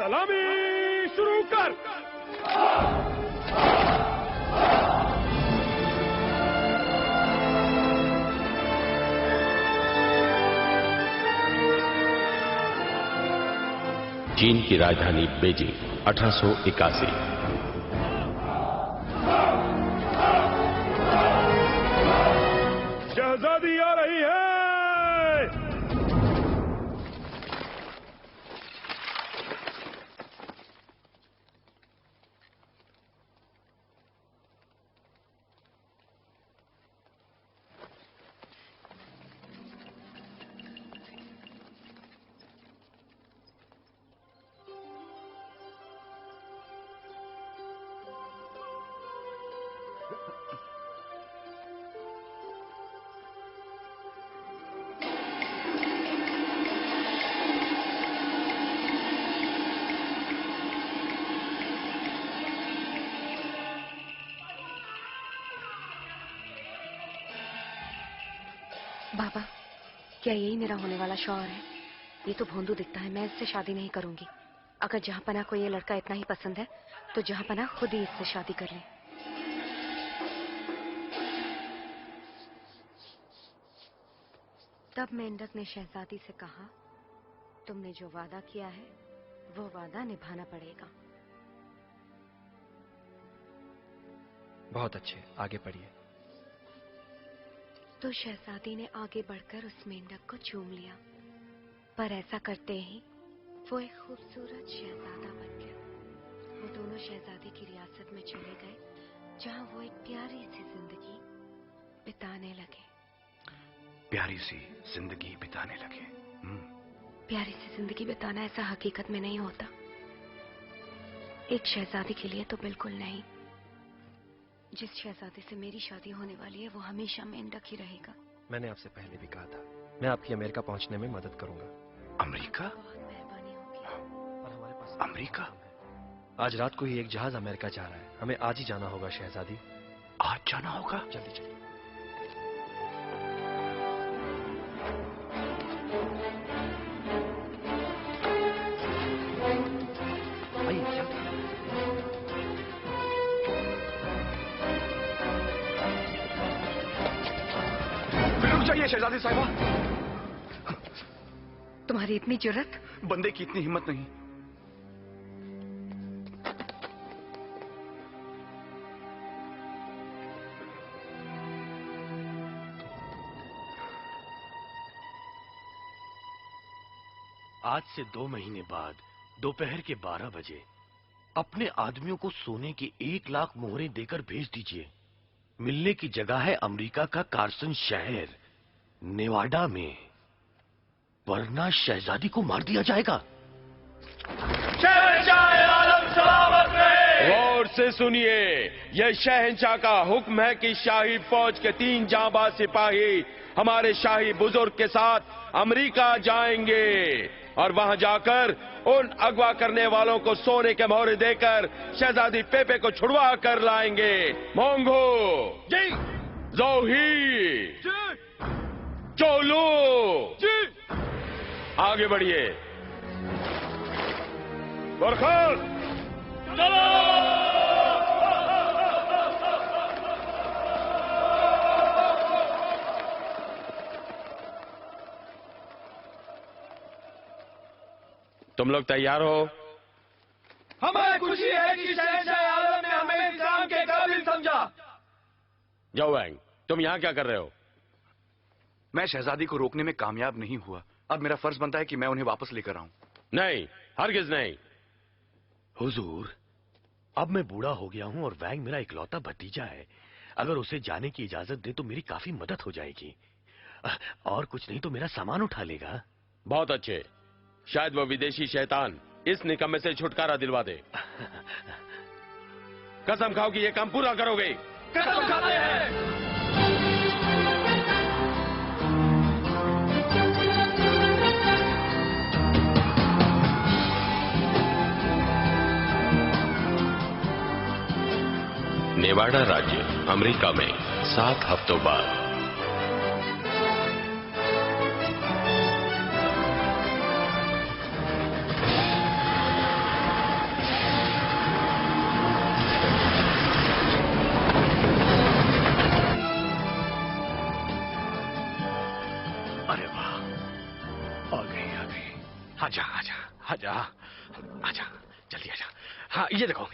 सलामी शुरू कर। चीन की राजधानी बीजिंग 1881। शहजादी आ रही है। बाबा, क्या यही मेरा होने वाला शौहर है? ये तो भोंदू दिखता है। मैं इससे शादी नहीं करूंगी। अगर जहांपनाह को ये लड़का इतना ही पसंद है तो जहांपनाह खुद ही इससे शादी कर ले। तब मेंढक ने शहजादी से कहा, तुमने जो वादा किया है वो वादा निभाना पड़ेगा। बहुत अच्छे, आगे बढ़िए। तो शहजादी ने आगे बढ़कर उस मेंढक को चूम लिया, पर ऐसा करते ही वो एक खूबसूरत शहजादा बन गया। वो दोनों शहजादी की रियासत में चले गए, जहां वो एक प्यारी सी जिंदगी बिताने लगे। प्यारी सी जिंदगी बिताने लगे। प्यारी सी जिंदगी बिताना ऐसा हकीकत में नहीं होता। एक शहजादी के लिए तो बिल्कुल नहीं। जिस शहजादी से मेरी शादी होने वाली है वो हमेशा मेंढक ही रहेगा। मैंने आपसे पहले भी कहा था, मैं आपकी अमेरिका पहुंचने में मदद करूंगा। अमेरिका? बहुत मेहरबानी होगी। और हमारे पास अमेरिका? आज रात को ही एक जहाज अमेरिका जा रहा है। हमें आज ही जाना होगा शहजादी। आज जाना होगा? जल्दी चलिए। चाहिए शहजादी साहिबा। तुम्हारी इतनी जुर्रत? बंदे की इतनी हिम्मत नहीं। आज से 2 महीने बाद दोपहर के 12 बजे अपने आदमियों को सोने की 1 लाख मोहरें देकर भेज दीजिए। मिलने की जगह है अमेरिका का कार्सन शहर, नेवाडा में, वरना शहजादी को मार दिया जाएगा। शहंशाह आलम सलामत रहे। गौर से सुनिए, यह शहंशाह का हुक्म है कि शाही फौज के 3 जांबाज सिपाही हमारे शाही बुजुर्ग के साथ अमेरिका जाएंगे और वहां जाकर उन अगवा करने वालों को सोने के मोहरे देकर शहजादी पेपे को छुड़वा कर लाएंगे। मोंगो जी, जोही जी, चोलू जी, आगे बढ़िए। बरखास्त चलो। तुम लोग तैयार हो? हमें खुशी है कि शहंशाह आलम ने हमें इंतजाम के काबिल समझा। जाओ वैंग, तुम यहां क्या कर रहे हो? मैं शहजादी को रोकने में कामयाब नहीं हुआ। अब मेरा फर्ज बनता है कि मैं उन्हें वापस लेकर आऊं। नहीं, हरगिज नहीं। हुजूर, अब मैं बूढ़ा हो गया हूं और वैंग मेरा इकलौता भतीजा है। अगर उसे जाने की इजाजत दे तो मेरी काफी मदद हो जाएगी। और कुछ नहीं तो मेरा सामान उठा लेगा। बहुत अच्छे। शायद वो विदेशी शैतान इस निकम्मे से छुटकारा दिलवा दे। कसम खाओ कि ये काम पूरा करोगे। कसम खाते हैं। नेवाडा राज्य, अमेरिका में 7 हफ्तों बाद। अरे वाह, आ गई। आजा आजा आजा आजा, जल्दी आजा। हाँ ये देखो,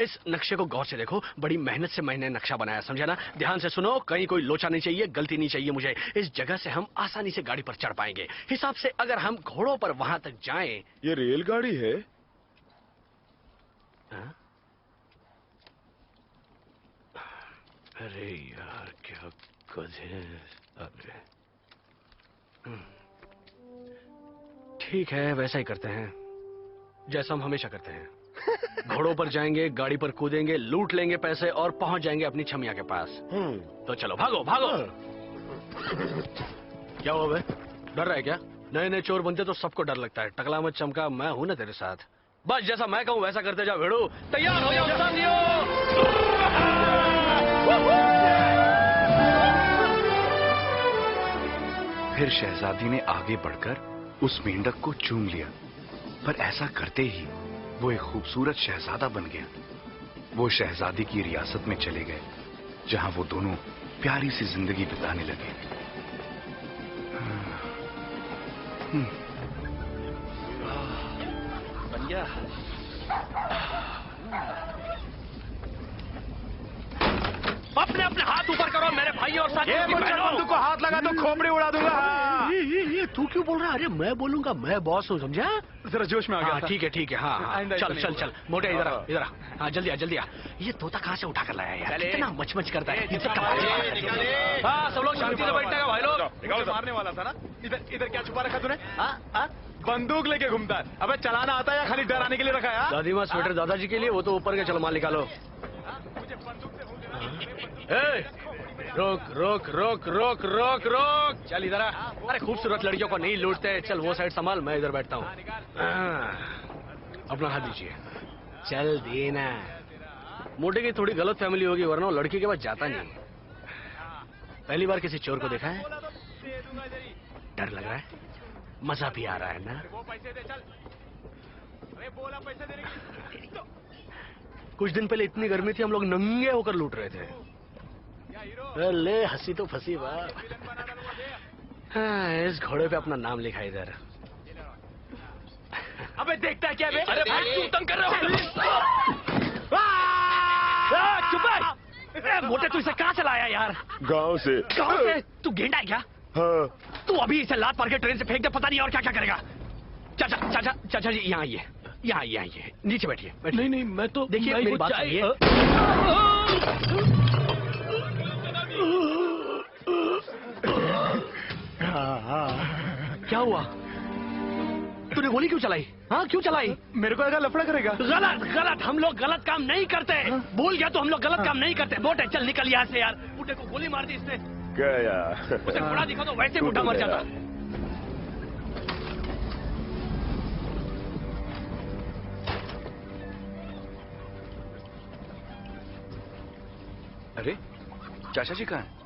इस नक्शे को गौर से देखो। बड़ी मेहनत से मैंने नक्शा बनाया, समझा ना? ध्यान से सुनो, कहीं कोई लोचा नहीं चाहिए, गलती नहीं चाहिए मुझे। इस जगह से हम आसानी से गाड़ी पर चढ़ पाएंगे। हिसाब से अगर हम घोड़ों पर वहां तक जाएं। ये रेलगाड़ी है? हाँ? अरे यार क्या गधे। अरे ठीक है, वैसा ही करते हैं जैसा हम हमेशा करते हैं। घोड़ों पर जाएंगे, गाड़ी पर कूदेंगे, लूट लेंगे पैसे और पहुंच जाएंगे अपनी छमिया के पास। तो चलो भागो भागो। क्या हुआ बे? डर रहा है क्या? नए नए चोर बनते तो सबको डर लगता है। टकला मत चमका, मैं हूं ना तेरे साथ। बस जैसा मैं कहूं वैसा करते जाओ। भेड़ू तैयार हो जाओ साथियों। फिर शहजादी ने आगे बढ़कर उस मेंढक को चूम लिया, पर ऐसा करते ही वो एक खूबसूरत शहजादा बन गया। वो शहजादी की रियासत में चले गए, जहां वो दोनों प्यारी सी जिंदगी बिताने लगे। बन गया। अपने अपने हाथ ऊपर करो मेरे भाई और साथियों की बहनों। बंदूक को हाथ लगा तो खोपड़ी उड़ा दूंगा। ये तू क्यों बोल रहा है? अरे मैं बोलूंगा, मैं बॉस हूँ, समझा? जरा जोश में आ गया हाँ था। ठीक है। हाँ आइंदा चल ऐसा चल नहीं चल मोटे इधर आ। हाँ जल्दी आ। ये तोता कहाँ से उठा कर लाया यार? कितना मच करता है। हाँ सब लोग शांति से बैठने का भाई लोग। मारने वाला था ना। इधर क्या छुपा रखा तूने? बंदूक लेके घूमता है। अबे चलाना आता है या खाली डराने के लिए रखा है? दादी माँ स्वेटर दादाजी के लिए, वो तो ऊपर के। चलो माल निकालो। मुझे बंदूक से रोक। चल इधर आ। अरे खूबसूरत लड़कियों को नहीं लूटते। चल वो साइड संभाल, मैं इधर बैठता हूँ। अपना हाथ दीजिए। चल देना। मोटे की थोड़ी गलत फैमिली होगी, वरना वो लड़की के पास जाता नहीं। पहली बार किसी चोर को देखा है? डर लग रहा है? मजा भी आ रहा है ना? वो पैसे दे चल। अरे बोला पैसे देने की। कुछ दिन पहले इतनी गर्मी थी, हम लोग नंगे होकर लूट रहे थे। ले हंसी तो फंसी वाह। हाँ, इस घोड़े पे अपना नाम लिखा इधर। अबे देखता है क्या बे? अरे भाई तुम तंग कर रहे हो। चुप रह। मोटे तू इसे कहाँ चलाया यार? गांव से। गाँव से? तू गेंडा है क्या? हाँ। तू अभी इसे लात मार के ट्रेन से फेंक दे, पता नहीं और क्या क्या करेगा। चाचा जी यहाँ आइए। नीचे बैठिए। नहीं मैं तो देखिए मेरी बात सुनिए। क्या हुआ? तूने गोली क्यों चलाई? हाँ क्यों चलाई? मेरे को लगा लफड़ा करेगा। गलत। हम लोग गलत काम नहीं करते। भूल गया तो हम लोग गलत काम नहीं करते। मोटे चल निकल यहाँ से यार। बुड्ढे को गोली मार दी इसने। गया। उसे घोड़ा दिखा तो वैसे बुढ़ा मर जाता। अरे चाचा जी कहाँ हैं?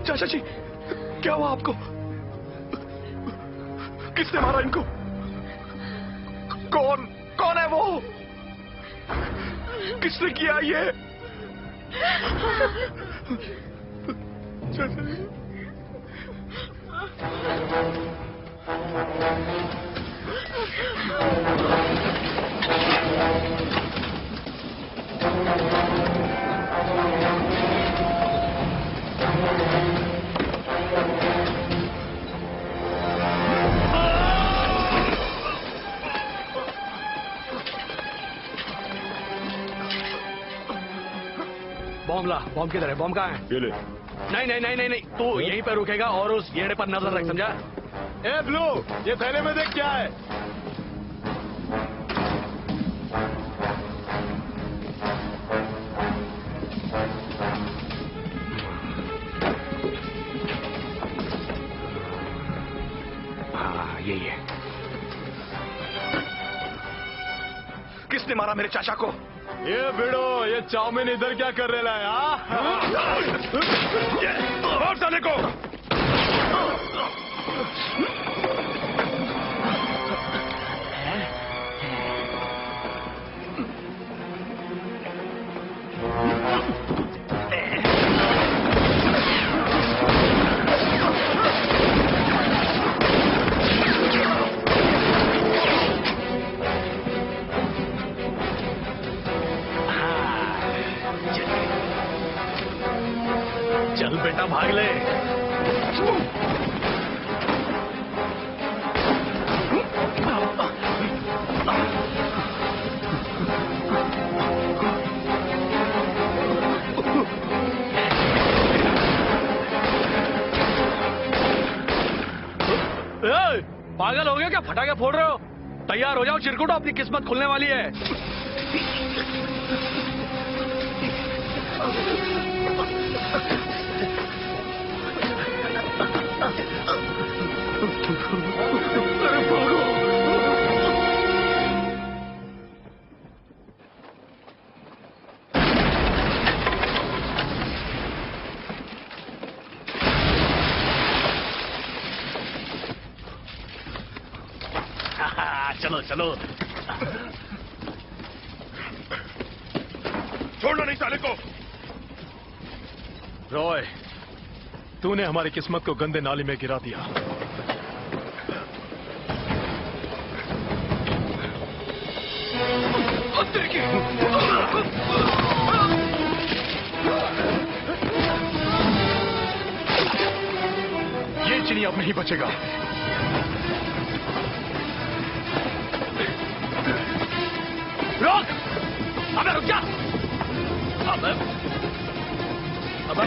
चाचा जी क्या हुआ आपको? किसने मारा इनको? कौन है वो? किसने किया ये? चाचा जी बॉम्ब किधर है? बॉम्ब कहाँ है? ये ले। नहीं तू यहीं पर रुकेगा और उस गेड़े पर नजर रख, समझा? ए ब्लू, ये थैले में देख क्या है? हाँ यही है। किसने मारा मेरे चाचा को? ये भिड़ो, ये चाउमीन इधर क्या कर रहा है? और साले को चल बेटा भाग ले। पागल हो गया क्या? फटाके फोड़ रहे हो? तैयार हो जाओ चिरकुट, अपनी किस्मत खुलने वाली है। चलो चलो। छोड़ना नहीं साले को। रॉय, तूने हमारी किस्मत को गंदे नाली में गिरा दिया। ये चिनी अब नहीं बचेगा। रोक! अबे रुक जा! अबे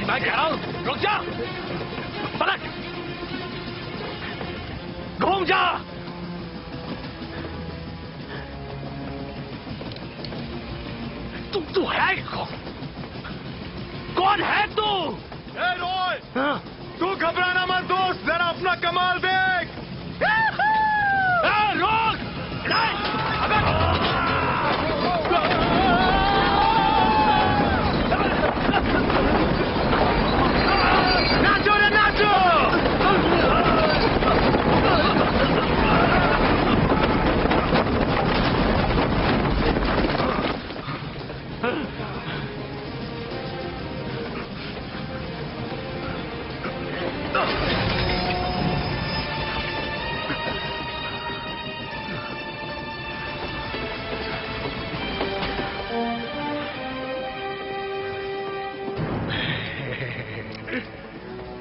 मैं कह रहा हूं रुक जा! पलट! घूम जा! तू है कौन है तू? ए रॉय, तू घबराना मत दोस्त, जरा अपना कमाल देख। रोक! नाचो रे नाचो!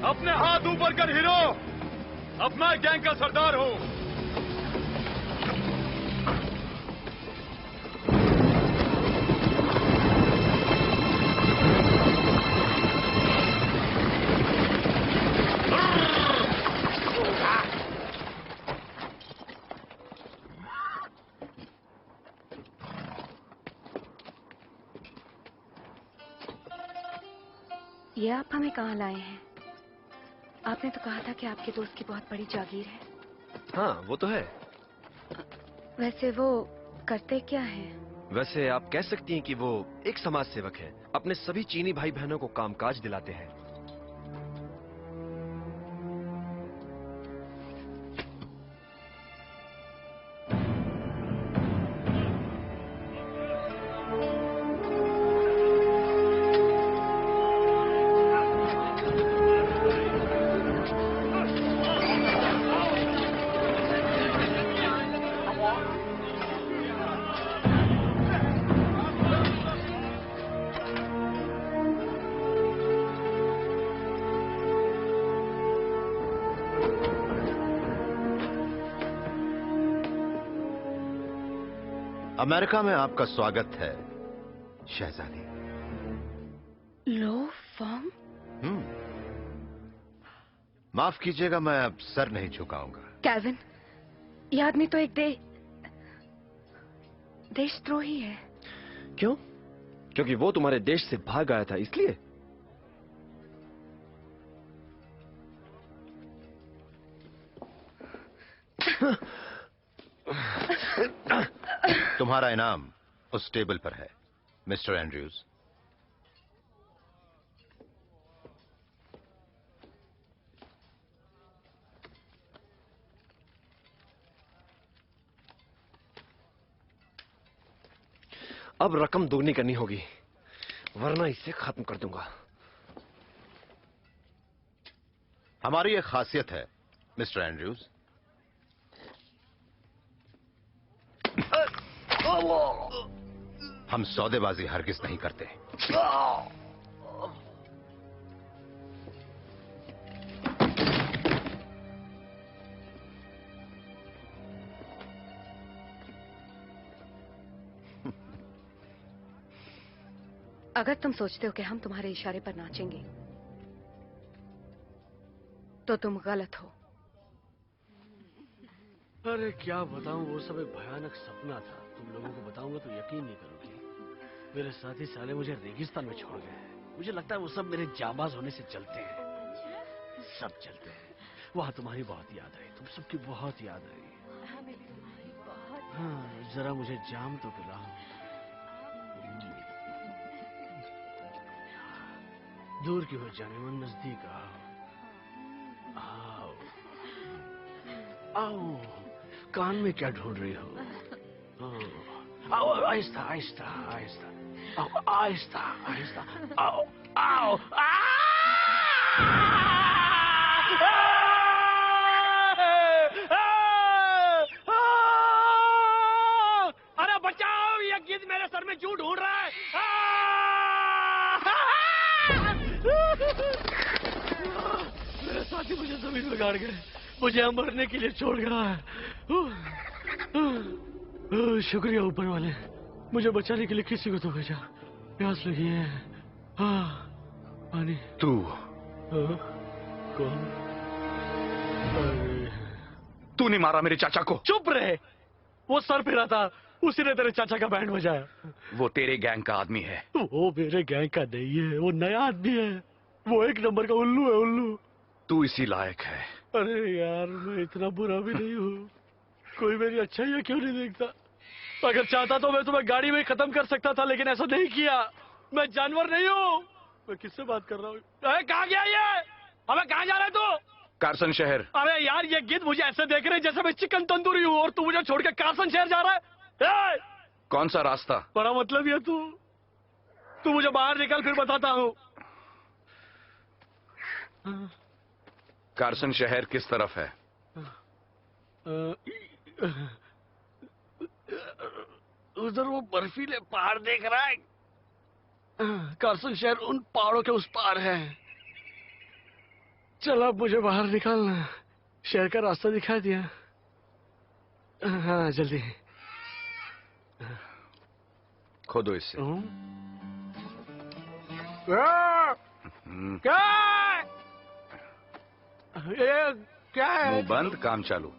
अपने हाथ ऊपर कर हीरो, अब मैं गैंग का सरदार हूं। ये आप हमें कहाँ लाए हैं? आपने तो कहा था कि आपके दोस्त की बहुत बड़ी जागीर है। हाँ, वो तो है। वैसे वो करते क्या है? वैसे आप कह सकती हैं कि वो एक समाज सेवक है। अपने सभी चीनी भाई बहनों को कामकाज दिलाते हैं। अमेरिका में आपका स्वागत है शहजादी। लो फॉर्म? माफ कीजिएगा, मैं अब सर नहीं झुकाऊंगा। केविन, ये आदमी तो एक देशद्रोही है। क्यों? क्योंकि वो तुम्हारे देश से भाग आया था इसलिए? तुम्हारा इनाम उस टेबल पर है। मिस्टर एंड्रयूज, अब रकम दोगुनी करनी होगी, वरना इसे खत्म कर दूंगा। हमारी एक खासियत है मिस्टर एंड्रयूज, हम सौदेबाजी हरगिज नहीं करते। अगर तुम सोचते हो कि हम तुम्हारे इशारे पर नाचेंगे तो तुम गलत हो। अरे क्या बताऊं, वो सब एक भयानक सपना था। तुम लोगों को बताऊंगा तो यकीन नहीं करोगे। मेरे साथी साले मुझे रेगिस्तान में छोड़ गए। मुझे लगता है वो सब मेरे जाबाज होने से चलते हैं, सब चलते हैं। वहां तुम्हारी बहुत याद आई, तुम सबकी बहुत याद आई। हाँ, जरा मुझे जाम तो पिलाओ। दूर की हो जाने मन, नजदीक आओ। आओ आओ, कान में क्या ढूंढ रही हो? आओ, आहिस्ता आहिस्ता आहिस्ता, आओ आहिस्ता आहिस्ता, आओ आओ। अरे बचाओ, ये गिद्ध मेरे सर में क्यों ढूंढ रहा है? मेरे साथी मुझे जमीन में गाड़ गए, मुझे मरने के लिए छोड़ गया है। शुक्रिया ऊपर वाले, मुझे बचाने के लिए किसी को तो भेजा। प्यास लगी है। पानी। तू कौन? तूने मारा मेरे चाचा को। चुप रहे, वो सर फिरा था, उसी ने तेरे चाचा का बैंड बजाया। वो तेरे गैंग का आदमी है। वो मेरे गैंग का नहीं है, वो नया आदमी है। वो एक नंबर का उल्लू है, उल्लू। तू इसी लायक है। अरे यार, मैं इतना बुरा भी नहीं हूँ। कोई मेरी अच्छाई क्यों नहीं देखता? अगर चाहता तो मैं तुम्हें गाड़ी में खत्म कर सकता था, लेकिन ऐसा नहीं किया। मैं जानवर नहीं हूँ। मैं किससे बात कर रहा हूँ? कहाँ गया ये? अबे कहाँ जा रहा है तू? कारसन शहर। अरे यार, ये गिद्ध मुझे ऐसे देख रहे जैसे मैं चिकन तंदूरी हूँ, और तू मुझे छोड़ के कारसन शहर जा रहा है। कौन सा रास्ता? बड़ा मतलब है तू मुझे बाहर निकल, फिर बताता हूँ। कारसन शहर किस तरफ है? उधर वो बर्फीले पहाड़ देख रहा है। कारसन शहर उन पहाड़ों के उस पार है। चल अब मुझे बाहर निकालना, शहर का रास्ता दिखा दिया। हाँ जल्दी खोदो इससे। क्या ये क्या है? मुंह बंद, काम चालू।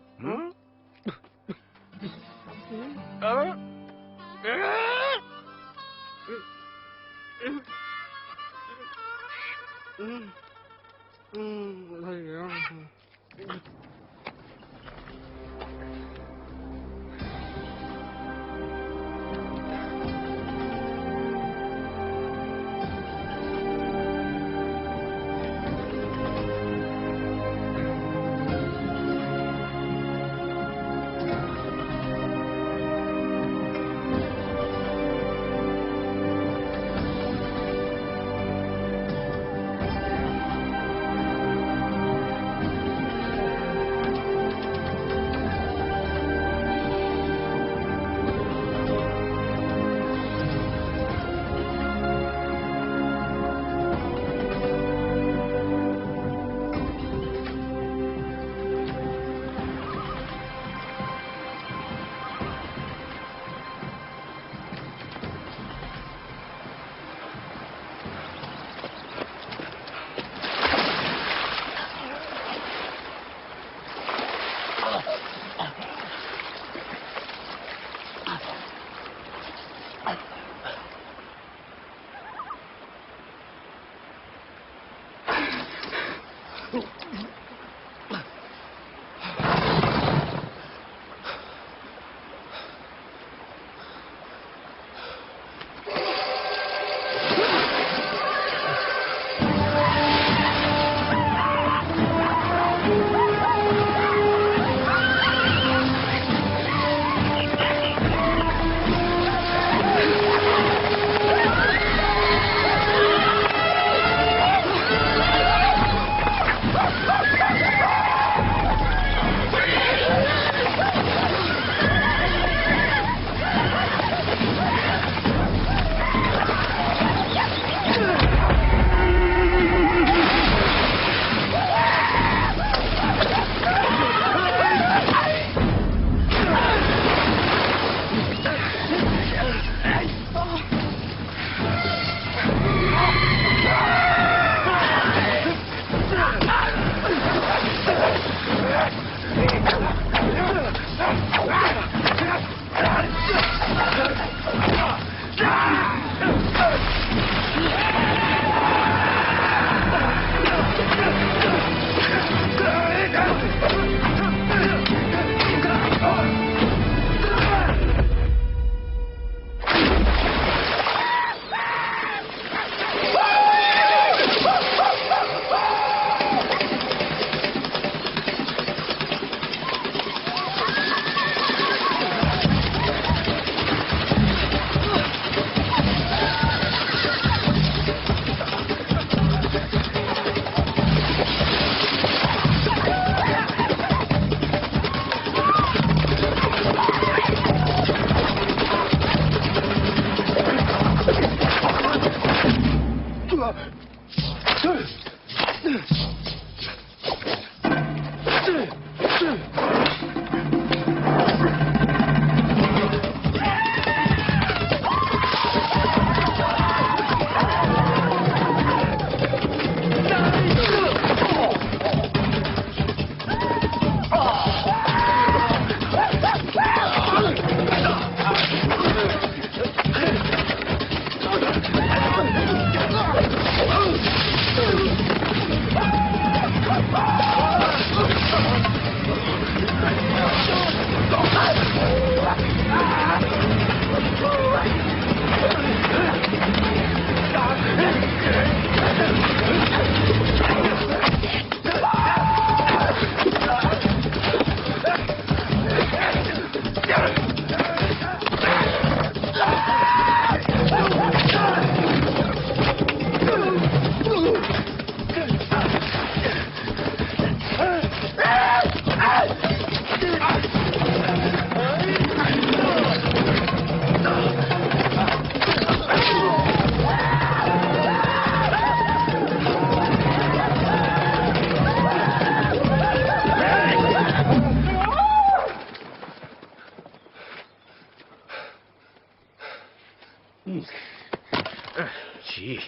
जी।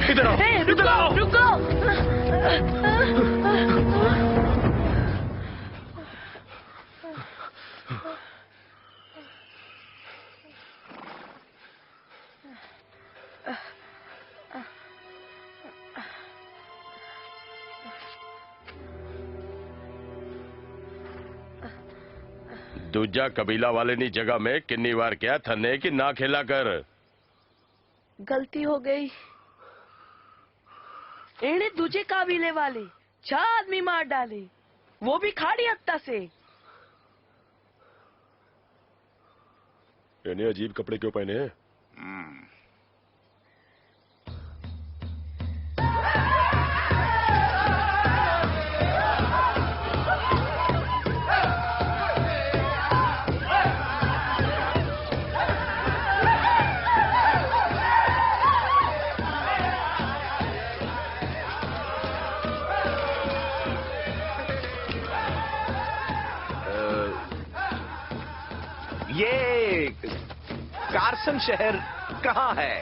इधर आओ, इधर आओ। रुको। दूजा कबीला वाले नी जगह में किन्नी बार क्या थने कि ना खेला कर। गलती हो गई। इन्हें दूजे काबिले वाले 6 आदमी मार डाले, वो भी खाड़ी हत्ता से। इन्हें अजीब कपड़े क्यों पहने हैं? ये कारसन शहर कहाँ है?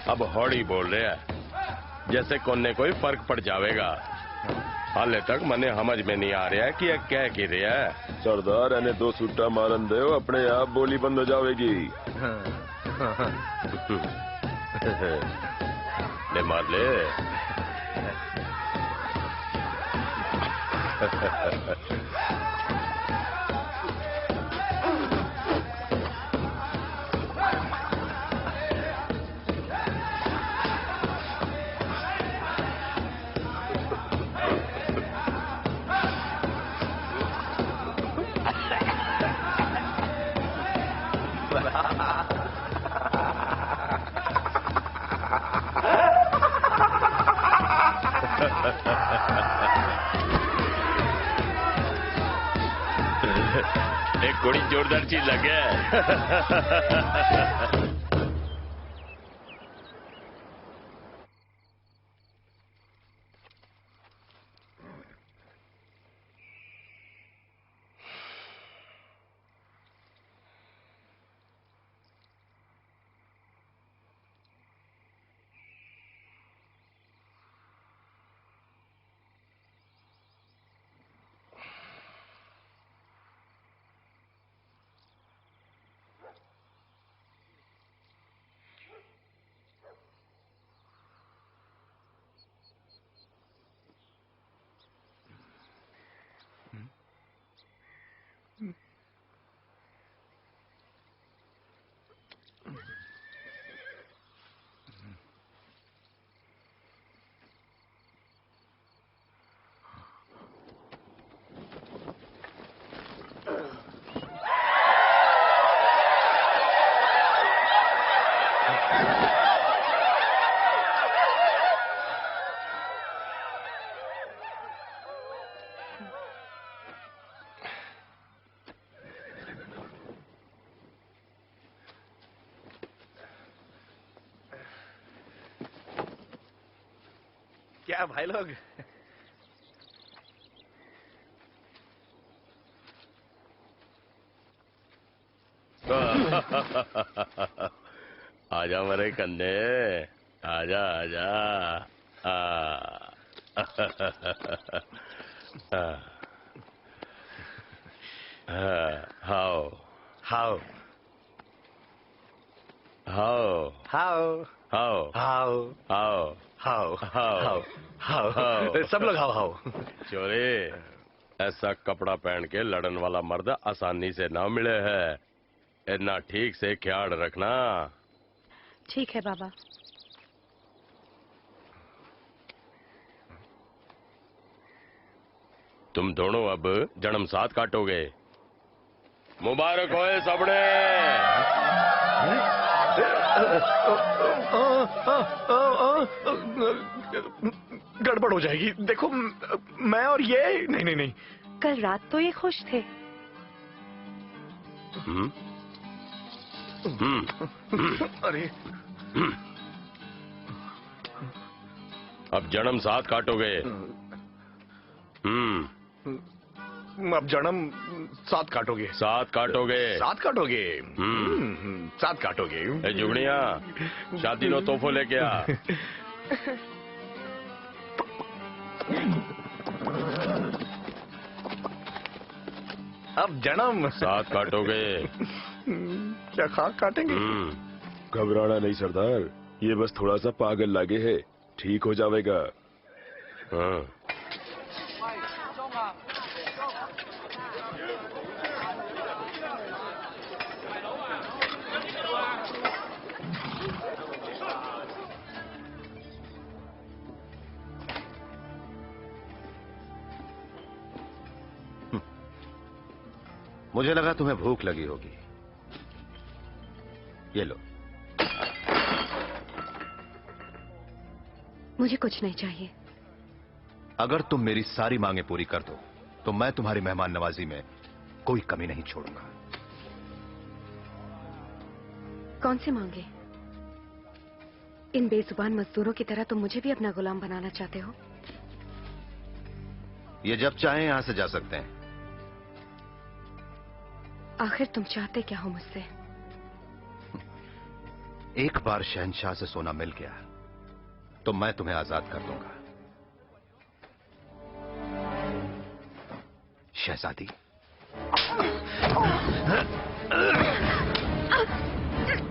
अब हौड़ी बोल रहे हैं जैसे कोने कोई फर्क पड़ जाएगा। हाले तक मने समझ में नहीं आ रहा है कि यह कह की रहा है। सरदार इन्हें 2 सूटा मारन दे, अपने आप बोली बंद हो जाएगी। ले मार ले। एक बड़ी जोरदार चीज लगे। क्या भाई लोग? आजा मेरे कन्ने, आजा आजा। हाओ हाउ हाओ हाउ हाओ हाउ हाओ हाउ हाओ हाउ हाउ। सब लोग हाउ हाउ। चोरी, ऐसा कपड़ा पहन के लड़न वाला मर्द आसानी से ना मिले है। इतना ठीक से ख्याल रखना। ठीक है बाबा। तुम दोनों अब जन्म साथ काटोगे। मुबारक होए सबने। गड़बड़ हो जाएगी। देखो मैं और ये नहीं नहीं नहीं। कल रात तो ये खुश थे। अरे अब जन्म साथ काटोगे। अब जन्म साथ काटोगे। साथ काटोगे। साथ काटोगे। साथ काटोगे। ए जुगनिया, शादी नो तोहफो लेके आ। अब जन्म साथ काटोगे। क्या खाक काटेंगे? घबराना नहीं सरदार, ये बस थोड़ा सा पागल लागे है, ठीक हो जाएगा। हाँ। मुझे लगा तुम्हें भूख लगी होगी। ये लो। मुझे कुछ नहीं चाहिए। अगर तुम मेरी सारी मांगें पूरी कर दो तो मैं तुम्हारी मेहमान नवाजी में कोई कमी नहीं छोड़ूंगा। कौन से मांगे? इन बेजुबान मजदूरों की तरह तुम मुझे भी अपना गुलाम बनाना चाहते हो? ये जब चाहें यहां से जा सकते हैं। आखिर तुम चाहते क्या हो मुझसे? एक बार शहंशाह से सोना मिल गया तो मैं तुम्हें आजाद कर दूंगा। शहजादी,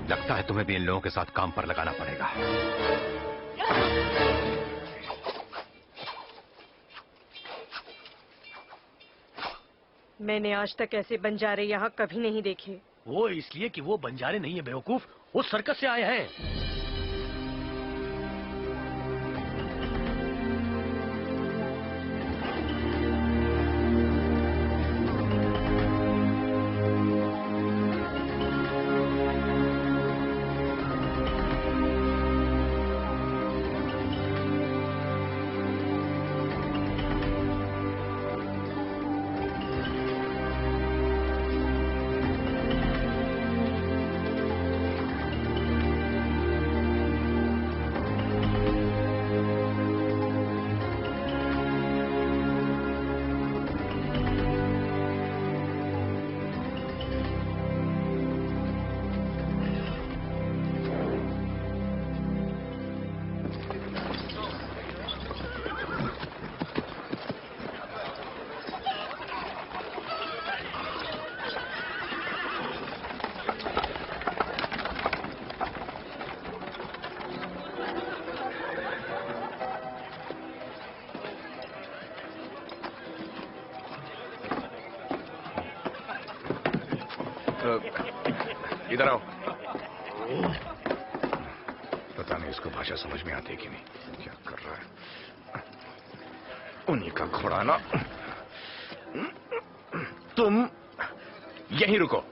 लगता है तुम्हें भी इन लोगों के साथ काम पर लगाना पड़ेगा। मैंने आज तक ऐसे बंजारे यहाँ कभी नहीं देखे। वो इसलिए कि वो बंजारे नहीं है बेवकूफ, वो सर्कस से आए हैं। इधर आओ। पता नहीं इसको भाषा समझ में आती है कि नहीं। क्या कर रहा है? उन्हीं का घोड़ा ना। तुम यहीं रुको।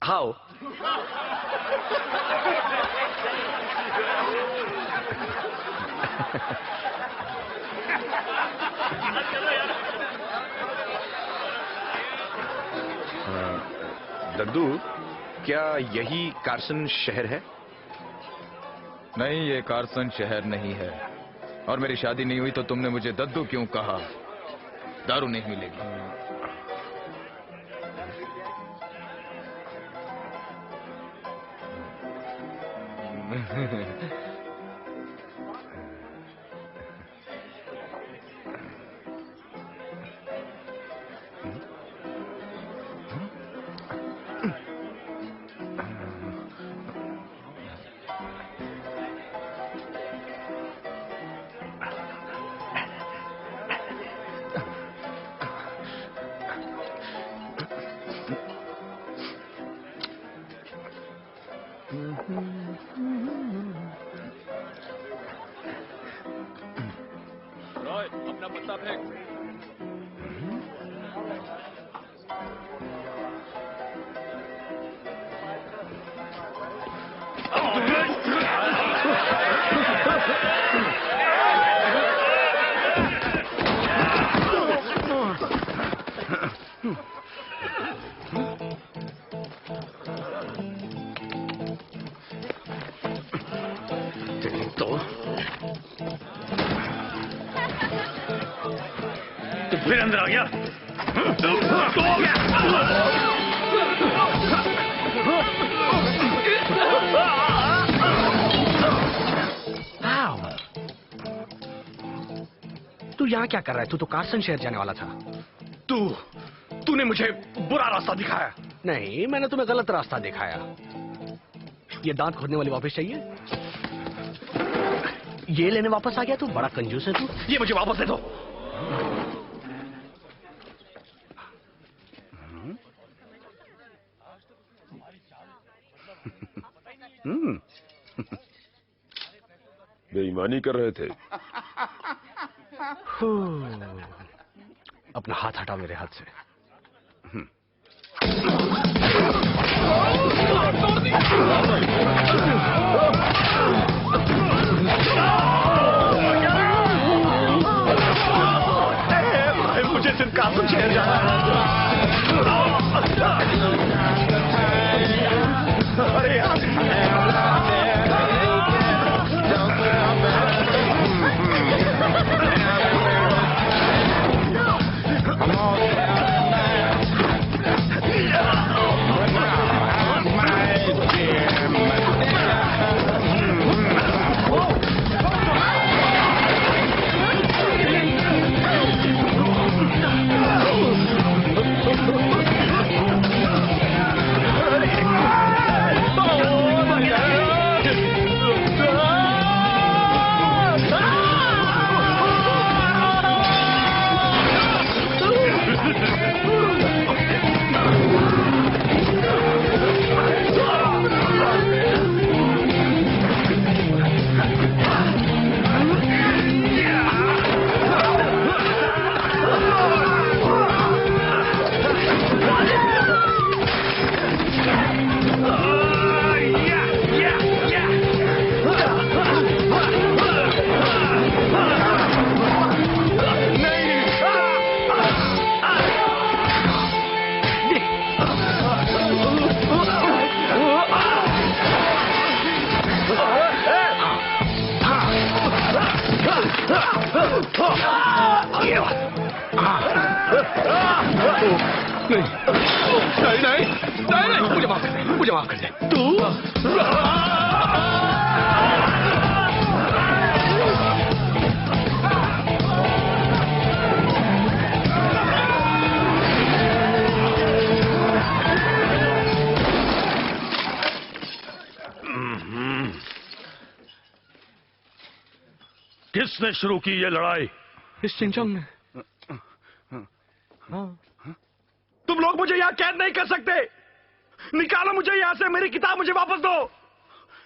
हाउ? दद्दू, क्या यही कार्सन शहर है? नहीं, ये कार्सन शहर नहीं है। और मेरी शादी नहीं हुई तो तुमने मुझे दद्दू क्यों कहा? दारू नहीं मिलेगी। रॉय, अपना पत्ता फेंक। तो फिर अंदर आ गया। तू यहाँ क्या कर रहा है? तू तो कार्सन शहर जाने वाला था। तूने मुझे बुरा रास्ता दिखाया। नहीं, मैंने तुम्हें गलत रास्ता दिखाया। ये दांत खोदने वाली वापस चाहिए? ये लेने वापस आ गया? तू बड़ा कंजूस है तू। ये मुझे वापस दे दो। बेईमानी कर रहे थे। अपना हाथ हटा मेरे हाथ से। मुझे सिर्फ कार्सन शहर जाना है। अरे नहीं, मुझे माफ कर दे। तू किसने शुरू की ये लड़ाई? इस चिंचंग ने। तुम लोग मुझे यहाँ कैद नहीं कर सकते। निकालो मुझे यहाँ से। मेरी किताब मुझे वापस दो।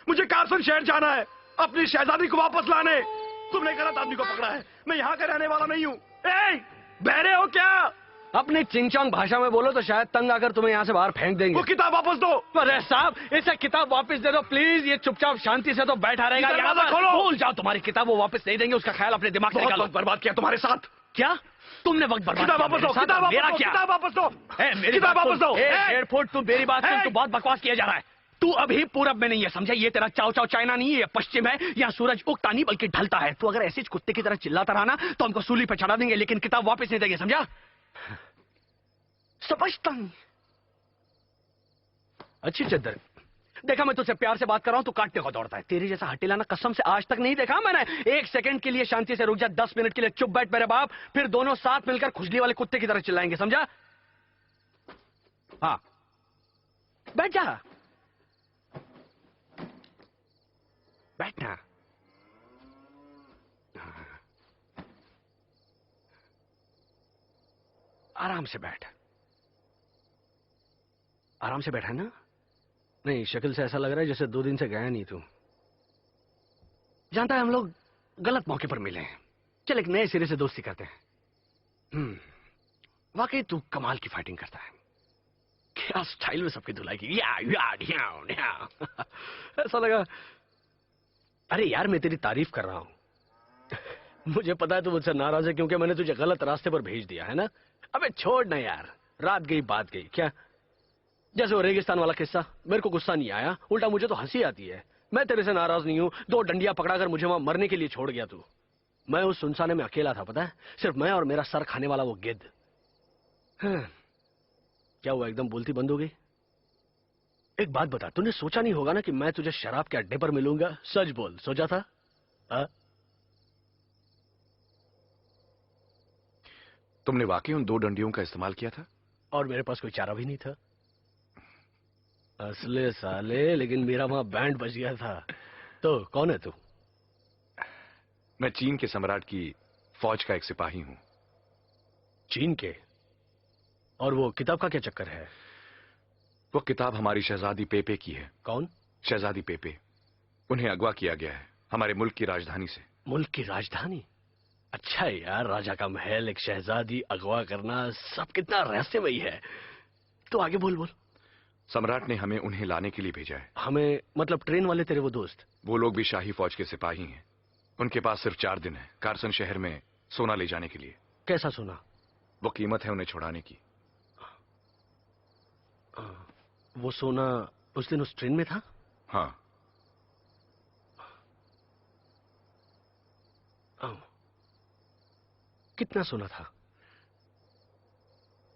मुझे कार्सन शहर जाना है, अपनी शहजादी को वापस लाने। तुमने गलत आदमी को पकड़ा है। मैं यहाँ का रहने वाला नहीं हूँ। बहरे हो क्या? अपनी चिंगचोंग भाषा में बोलो तो शायद तंग आकर तुम्हें यहाँ से बाहर फेंक देंगे। वो किताब वापस दो। अरे साहब, इसे किताब वापस दे दो प्लीज। ये चुपचाप शांति से तो बैठा रहेगा यहाँ पर। खोलो। भूल जाओ, तुम्हारी किताब वो वापस नहीं देंगे, उसका ख्याल अपने दिमाग से बहुत निकालो। वक्त बर्बाद किया तुम्हारे साथ। क्या तुमने वक्त बर्बाद किताब वापस दो, किताब वापस दो, किताब वापस दो, मेरी किताब वापस दो। 1.5 फुट तू मेरी बात सुन, तू बहुत बकवास किया जा रहा है। तू अभी पूरब में नहीं है, समझे? ये तेरा चाव चाव चाइना नहीं है, ये पश्चिम है। यहाँ सूरज उगता नहीं बल्कि ढलता है। तू अगर ऐसे कुत्ते की तरह चिल्लाता रहा ना तो हमको सूली पे चढ़ा देंगे, लेकिन किताब वापस नहीं देंगे, समझा? समझता नहीं। अच्छी चद्दर। देखा, मैं तुझसे प्यार से बात कर रहा हूं, तू काटने को दौड़ता है। तेरी जैसा हटेला ना कसम से आज तक नहीं देखा मैंने। 1 सेकंड के लिए शांति से रुक जा, 10 मिनट के लिए चुप बैठ मेरे बाप, फिर दोनों साथ मिलकर खुजली वाले कुत्ते की तरह चिल्लाएंगे, समझा? हाँ, बैठ जा, बैठना। आराम से बैठ, आराम से बैठा है ना? नहीं, शक्ल से ऐसा लग रहा है जैसे 2 दिन से गया नहीं तू। जानता है हम लोग गलत मौके पर मिले हैं। चल एक नए सिरे से दोस्ती करते हैं। वाकई तू कमाल की फाइटिंग करता है। क्या स्टाइल में सबकी धुलाई की। ऐसा लगा। अरे यार, मैं तेरी तारीफ कर रहा हूं। मुझे पता है तू मुझसे नाराज है क्योंकि मैंने तुझे गलत रास्ते पर भेज दिया है ना। अबे छोड़ ना यार, रात गई बात गई। क्या जैसे वो रेगिस्तान वाला किस्सा, मेरे को गुस्सा नहीं आया, उल्टा मुझे तो हंसी आती है। मैं तेरे से नाराज नहीं हूं। 2 डंडियां पकड़ाकर मुझे वहां मरने के लिए छोड़ गया तू। मैं उस सुनसाने में अकेला था, पता है? सिर्फ मैं और मेरा सर खाने वाला वो गिद्ध। क्या हुआ, एकदम बोलती बंद हो गई? एक बात बता, तूने सोचा नहीं होगा ना कि मैं तुझे शराब के अड्डे पर मिलूंगा? सच बोल, सोचा था? हा? तुमने वाकई उन 2 डंडियों का इस्तेमाल किया था? और मेरे पास कोई चारा भी नहीं था। असले साले, लेकिन मेरा वहां बैंड बज गया था। तो कौन है तू? मैं चीन के सम्राट की फौज का एक सिपाही हूं। चीन के? और वो किताब का क्या चक्कर है? वो किताब हमारी शहजादी पेपे की है। कौन? शहजादी पेपे। उन्हें अगवा किया गया है हमारे मुल्क की राजधानी से। मुल्क की राजधानी? अच्छा है यार, राजा का महल, एक शहजादी अगवा करना, सब कितना रहस्यमयी है। तो आगे बोल बोल। सम्राट ने हमें उन्हें लाने के लिए भेजा है। हमें मतलब ट्रेन वाले तेरे वो दोस्त? वो लोग भी शाही फौज के सिपाही हैं। उनके पास सिर्फ 4 दिन है कारसन शहर में सोना ले जाने के लिए। कैसा सोना? वो कीमत है उन्हें छुड़ाने की। वो सोना उस दिन उस ट्रेन में था? हाँ। कितना सोना था?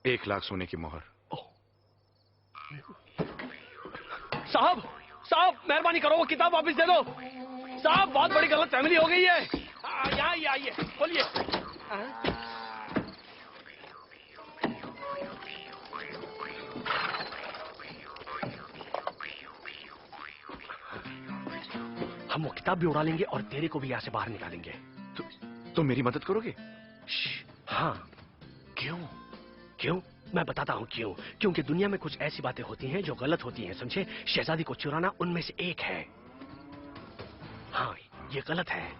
1 लाख सोने की मोहर। साहब, साहब मेहरबानी करो, वो किताब वापस दे दो। साहब, बहुत बड़ी गलत फैमिली हो गई है। यहाँ आइए, बोलिए। हम वो किताब भी उड़ा लेंगे और तेरे को भी यहाँ से बाहर निकालेंगे। तुम मेरी मदद करोगे? हाँ। क्यों? क्यों? मैं बताता हूँ क्यों। क्योंकि दुनिया में कुछ ऐसी बातें होती हैं जो गलत होती हैं, समझे? शहजादी को चुराना उनमें से एक है। हाँ, ये गलत है।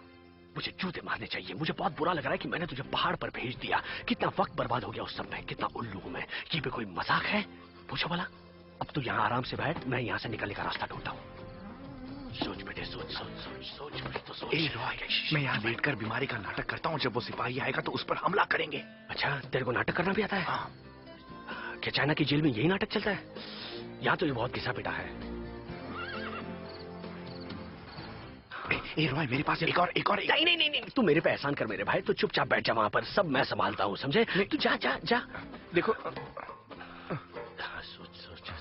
मुझे जूते मारने चाहिए। मुझे बहुत बुरा लग रहा है कि मैंने तुझे पहाड़ पर भेज दिया। कितना वक्त बर्बाद हो गया उस सब में, कितना उल्लू हूं मैं। ये भी कोई मजाक है? पूछो भला। अब तू यहाँ आराम से बैठ, मैं यहाँ से निकलने का रास्ता ढूंढता हूँ। सोच बेटे, सोच सोच सोच सोच बेटे, तो सोच। मैं यहाँ बैठकर बीमारी का नाटक करता हूँ। जब वो सिपाही आएगा तो उस पर हमला करेंगे। अच्छा, तेरे को नाटक करना भी आता है? हाँ। क्या चाइना की जेल में यही नाटक चलता है? यहाँ तो ये बहुत घिसा पिटा है। रॉय, मेरे पास एक और नहीं, तू मेरे पे एहसान कर मेरे भाई। तू चुपचाप बैठ जा वहां पर, सब मैं संभालता हूँ, समझे? तू जा जा जा। देखो,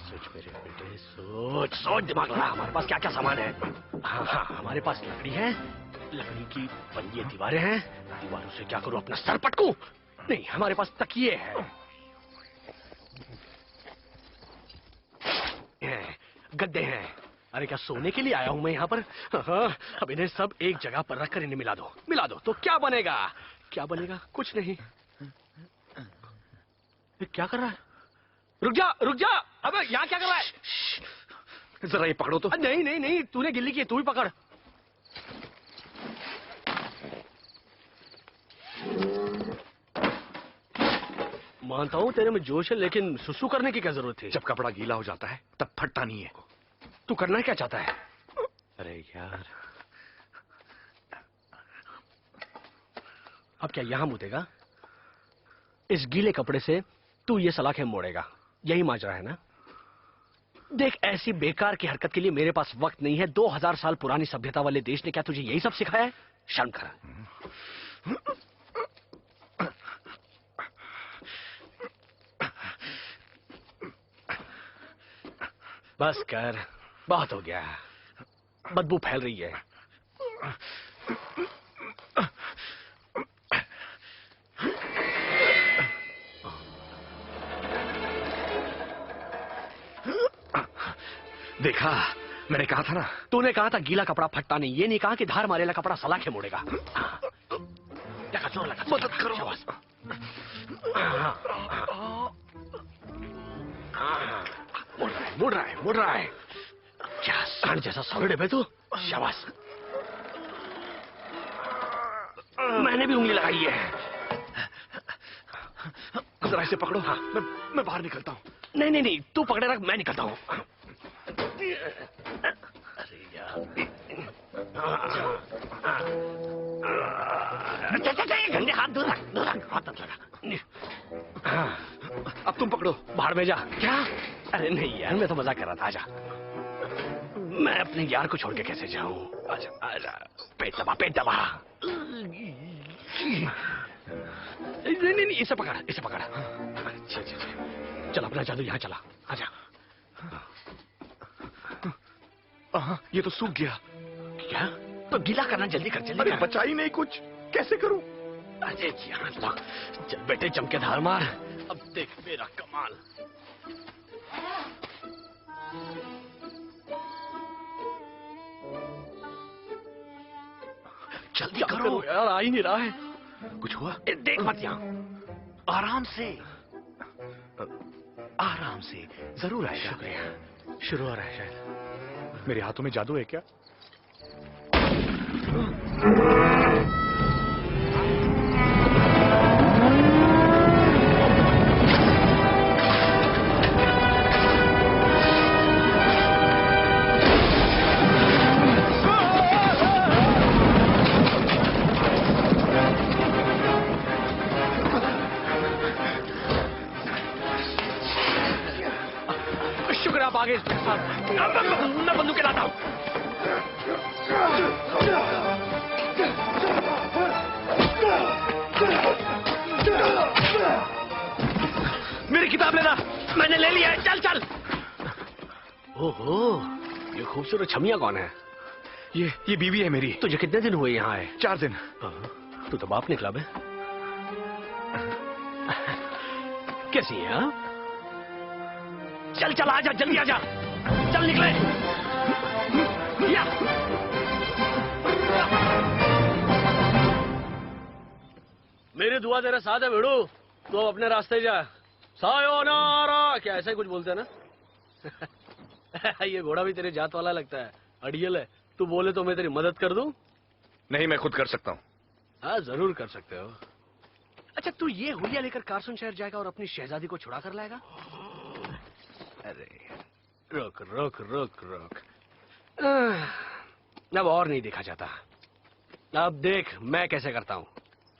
सोच मेरे बेटे, सोच दिमाग लगा। हमारे पास क्या क्या सामान है? हाँ, हमारे पास लकड़ी है, लकड़ी की बनी दीवारें हैं। दीवारों से क्या करूं, अपना सर पटकूं? नहीं, हमारे पास तकिए हैं, गद्दे हैं। अरे क्या सोने के लिए आया हूं मैं यहाँ पर? हाँ, अब इन्हें सब एक जगह पर रखकर इन्हें मिला दो तो क्या बनेगा? क्या बनेगा? कुछ नहीं। क्या कर रहा है? रुक जा। अबे यहाँ क्या कर रहा है? जरा ये पकड़ो तो। नहीं, तूने गिल्ली की, तू ही पकड़। मानता हूँ तेरे में जोश है, लेकिन सुसु करने की क्या जरूरत थी? जब कपड़ा गीला हो जाता है तब फटता नहीं है। तू करना क्या चाहता है? अरे यार, अब क्या यहां मुतेगा? इस गीले कपड़े से तू ये सलाखें मोड़ेगा, यही माजरा है ना? देख, ऐसी बेकार की हरकत के लिए मेरे पास वक्त नहीं है। 2000 साल पुरानी सभ्यता वाले देश ने क्या तुझे यही सब सिखाया है? शर्म कर। बस कर, बहुत हो गया। बदबू फैल रही है। देखा, मैंने कहा था ना। तूने कहा था गीला कपड़ा फटता नहीं, ये नहीं कहा कि धार मारेला कपड़ा सलाखे मोड़ेगा। लगा, जोर लगा, मदद करो। मुड़ रहा है। क्या सांड जैसा सॉलिड है बे तू। शाबाश। मैंने भी उंगली लगाई है। जरा इसे पकड़ो। हाँ, मैं बाहर निकलता हूँ। नहीं, तू पकड़े रख, मैं निकलता हूँ। अरे यार, गंदे हाथ दूर रख, हाथ मत लगा। अब तुम पकड़ो। बाहर में जा। क्या? अरे नहीं यार, मैं तो मजाक कर रहा था। आजा। मैं अपने यार को छोड़ के कैसे जाऊं? आजा। पेट दबा। नहीं, इसे पकड़। अच्छा। चल, अपना जादू यहाँ चला। आजा। ये तो सूख गया। क्या? तो गीला करना जल्दी कर। अरे बचा ही नहीं कुछ, कैसे करूं? अरे यहाँ चल बेटे, चमके धार मार। अब देख मेरा कमाल। जल्दी करो यार, आ ही नहीं रहा है। कुछ हुआ? देख मत यहाँ। आराम से जरूर आएगा। शुक्रिया। शुरू हो रहा है शायद। मेरे हाथों में जादू है क्या? शुक्र आप आगे। मैं बंदूक लाता हूँ। मेरी किताब लेना। मैंने ले लिया है। चल। ओहो, ये खूबसूरत छमिया कौन है? ये बीवी है मेरी। तुझे कितने दिन हुए यहाँ है? 4 दिन। तू तो बाप निकला बे। कैसी है? हाँ? चल आजा, जल्दी आजा। चल निकले। या। मेरी दुआ तेरे साथ है बेड़ू। तू अब अपने रास्ते जा। सायोनारा। क्या ऐसा ही कुछ बोलते हैं ना? ये घोड़ा भी तेरे जात वाला लगता है। अड़ियल है। तू बोले तो मैं तेरी मदद कर दूं? नहीं, मैं खुद कर सकता हूँ। हाँ, जरूर कर सकते हो। अच्छा, तू ये हुलिया लेकर कारसन शहर जाएगा और अपनी शहजादी को छुड़ा कर लाएगा? अरे रुक। अब और नहीं देखा जाता। अब देख मैं कैसे करता हूँ।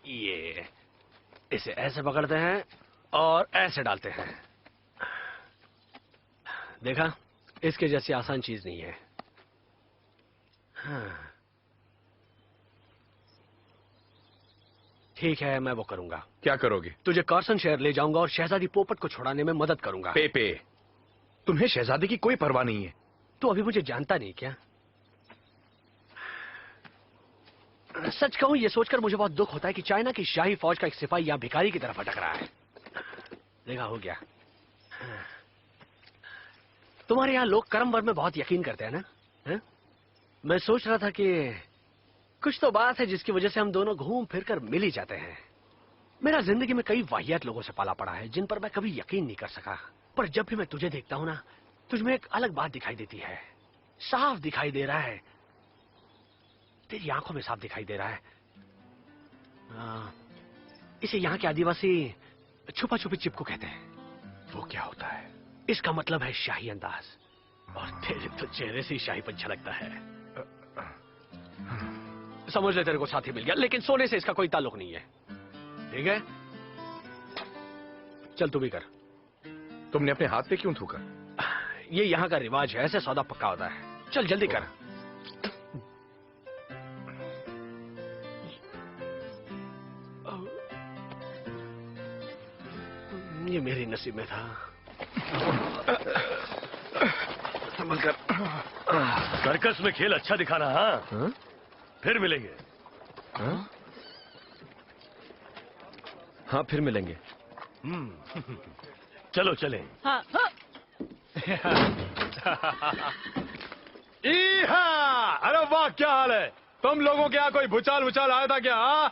ये इसे ऐसे पकड़ते हैं और ऐसे डालते हैं। देखा, इसके जैसी आसान चीज नहीं है। हाँ। ठीक है, मैं वो करूंगा। क्या करोगे? तुझे कारसन शहर ले जाऊंगा और शहजादी पोपट को छुड़ाने में मदद करूंगा। पेपे, तुम्हें शहजादी की कोई परवाह नहीं है। तू अभी मुझे जानता नहीं क्या? सच कहूं, ये सोचकर मुझे बहुत दुख होता है कि चाइना की शाही फौज का एक सिपाही यहां भिखारी की तरफ अटक रहा है। देखा, हो गया। तुम्हारे यहाँ लोग कर्म वर्म में बहुत यकीन करते हैं ना? है? मैं सोच रहा था कि कुछ तो बात है जिसकी वजह से हम दोनों घूम फिर कर मिल ही जाते हैं। मेरा जिंदगी में कई वाहियात लोगों से पाला पड़ा है जिन पर मैं कभी यकीन नहीं कर सका, पर जब भी मैं तुझे देखता हूं ना, तुझमें एक अलग बात दिखाई देती है। साफ दिखाई दे रहा है। तेरी आंखों में साफ दिखाई दे रहा है। इसे यहाँ के आदिवासी छुपा छुपी चिपको कहते हैं। वो क्या होता है? इसका मतलब है शाही अंदाज, और तेरे तो चेहरे से ही शाहीपन झलकता है। समझ ले तेरे को साथी मिल गया, लेकिन सोने से इसका कोई ताल्लुक नहीं है, ठीक है? चल तू भी कर। तुमने अपने हाथ पे क्यों थूका? ये यहाँ का रिवाज है, ऐसे सौदा पक्का होता है। चल जल्दी कर। ये मेरी नसीब में था। संभल कर। सर्कस में खेल अच्छा दिखाना। हाँ फिर मिलेंगे। हाँ फिर मिलेंगे। चलो चले। हाँ, हाँ। अरे वाह, क्या हाल है? तुम लोगों के यहाँ कोई भूचाल उछाल आया था क्या?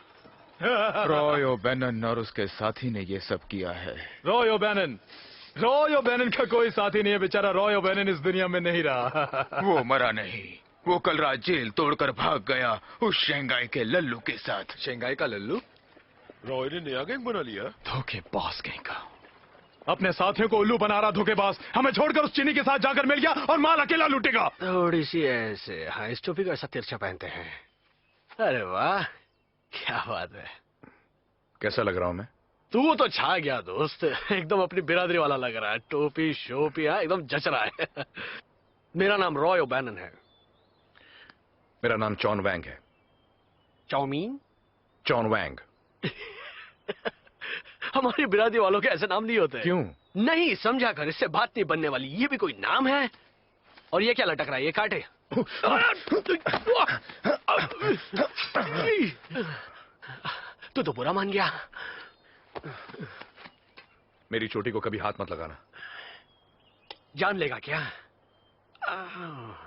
रॉय ओबेनन और उसके साथी ने ये सब किया है। रॉय ओबेनन का कोई साथी नहीं है बेचारा। रॉय ओबेनन इस दुनिया में नहीं रहा। वो मरा नहीं, वो कल रात जेल तोड़कर भाग गया उस शंघाई के लल्लू के साथ। शंघाई का लल्लू? रॉय ने नया गैंग बना लिया। धोखेबाज कहीं का, अपने साथियों को उल्लू बना रहा धोखेबाज। हमें छोड़कर उस चीनी के साथ जाकर मिल गया और माल अकेला लूटेगा। थोड़ी सी ऐसे। हाँ, इस टोपी को ऐसा तिरछा पहनते हैं। अरे वाह, क्या बात है। कैसा लग रहा हूं मैं? तू तो छा गया दोस्त, एकदम अपनी बिरादरी वाला लग रहा है। टोपी शोपी एकदम जच रहा है। मेरा नाम रॉय ओबेनन है। मेरा नाम चॉन वैंग है। चाउमीन? चॉन वैंग। हमारी बिरादरी वालों के ऐसे नाम नहीं होते। क्यों? नहीं समझा कर, इससे बात नहीं बनने वाली। ये भी कोई नाम है? और ये क्या लटक रहा है? ये काटे। तू तो बुरा मान गया। मेरी चोटी को कभी हाथ मत लगाना। जान लेगा क्या?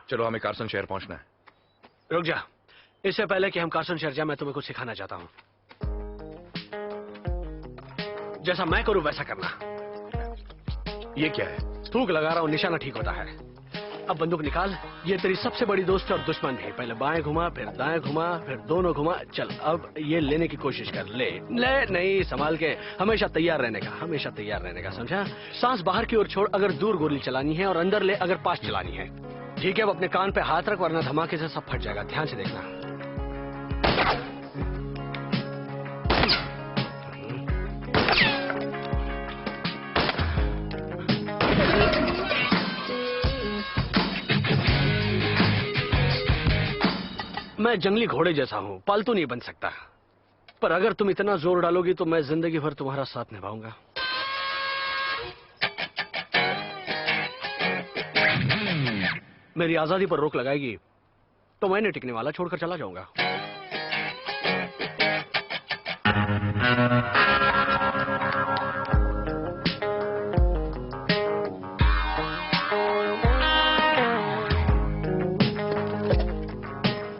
चलो, हमें कार्सन शहर पहुंचना है। रुक जा, इससे पहले कि हम कार्सन शहर जाए, मैं तुम्हें कुछ सिखाना चाहता हूं। जैसा मैं करूं वैसा करना। ये क्या है? थूक लगा रहा हूं, निशाना ठीक होता है। अब बंदूक निकाल। ये तेरी सबसे बड़ी दोस्त और दुश्मन भी। पहले बाएं घुमा, फिर दाएं घुमा, फिर दोनों घुमा। चल अब ये लेने की कोशिश कर। ले नहीं, संभाल के। हमेशा तैयार रहने का, हमेशा तैयार रहने का, समझा? सांस बाहर की ओर छोड़ अगर दूर गोली चलानी है, और अंदर ले अगर पास चलानी है। ठीक है? अब अपने कान पे हाथ रख, वरना धमाके से सब फट जाएगा। ध्यान से देखना। मैं जंगली घोड़े जैसा हूं, पालतू नहीं बन सकता। पर अगर तुम इतना जोर डालोगी तो मैं जिंदगी भर तुम्हारा साथ निभाऊंगा। मेरी आजादी पर रोक लगाएगी तो मैं नहीं टिकने वाला, छोड़कर चला जाऊंगा।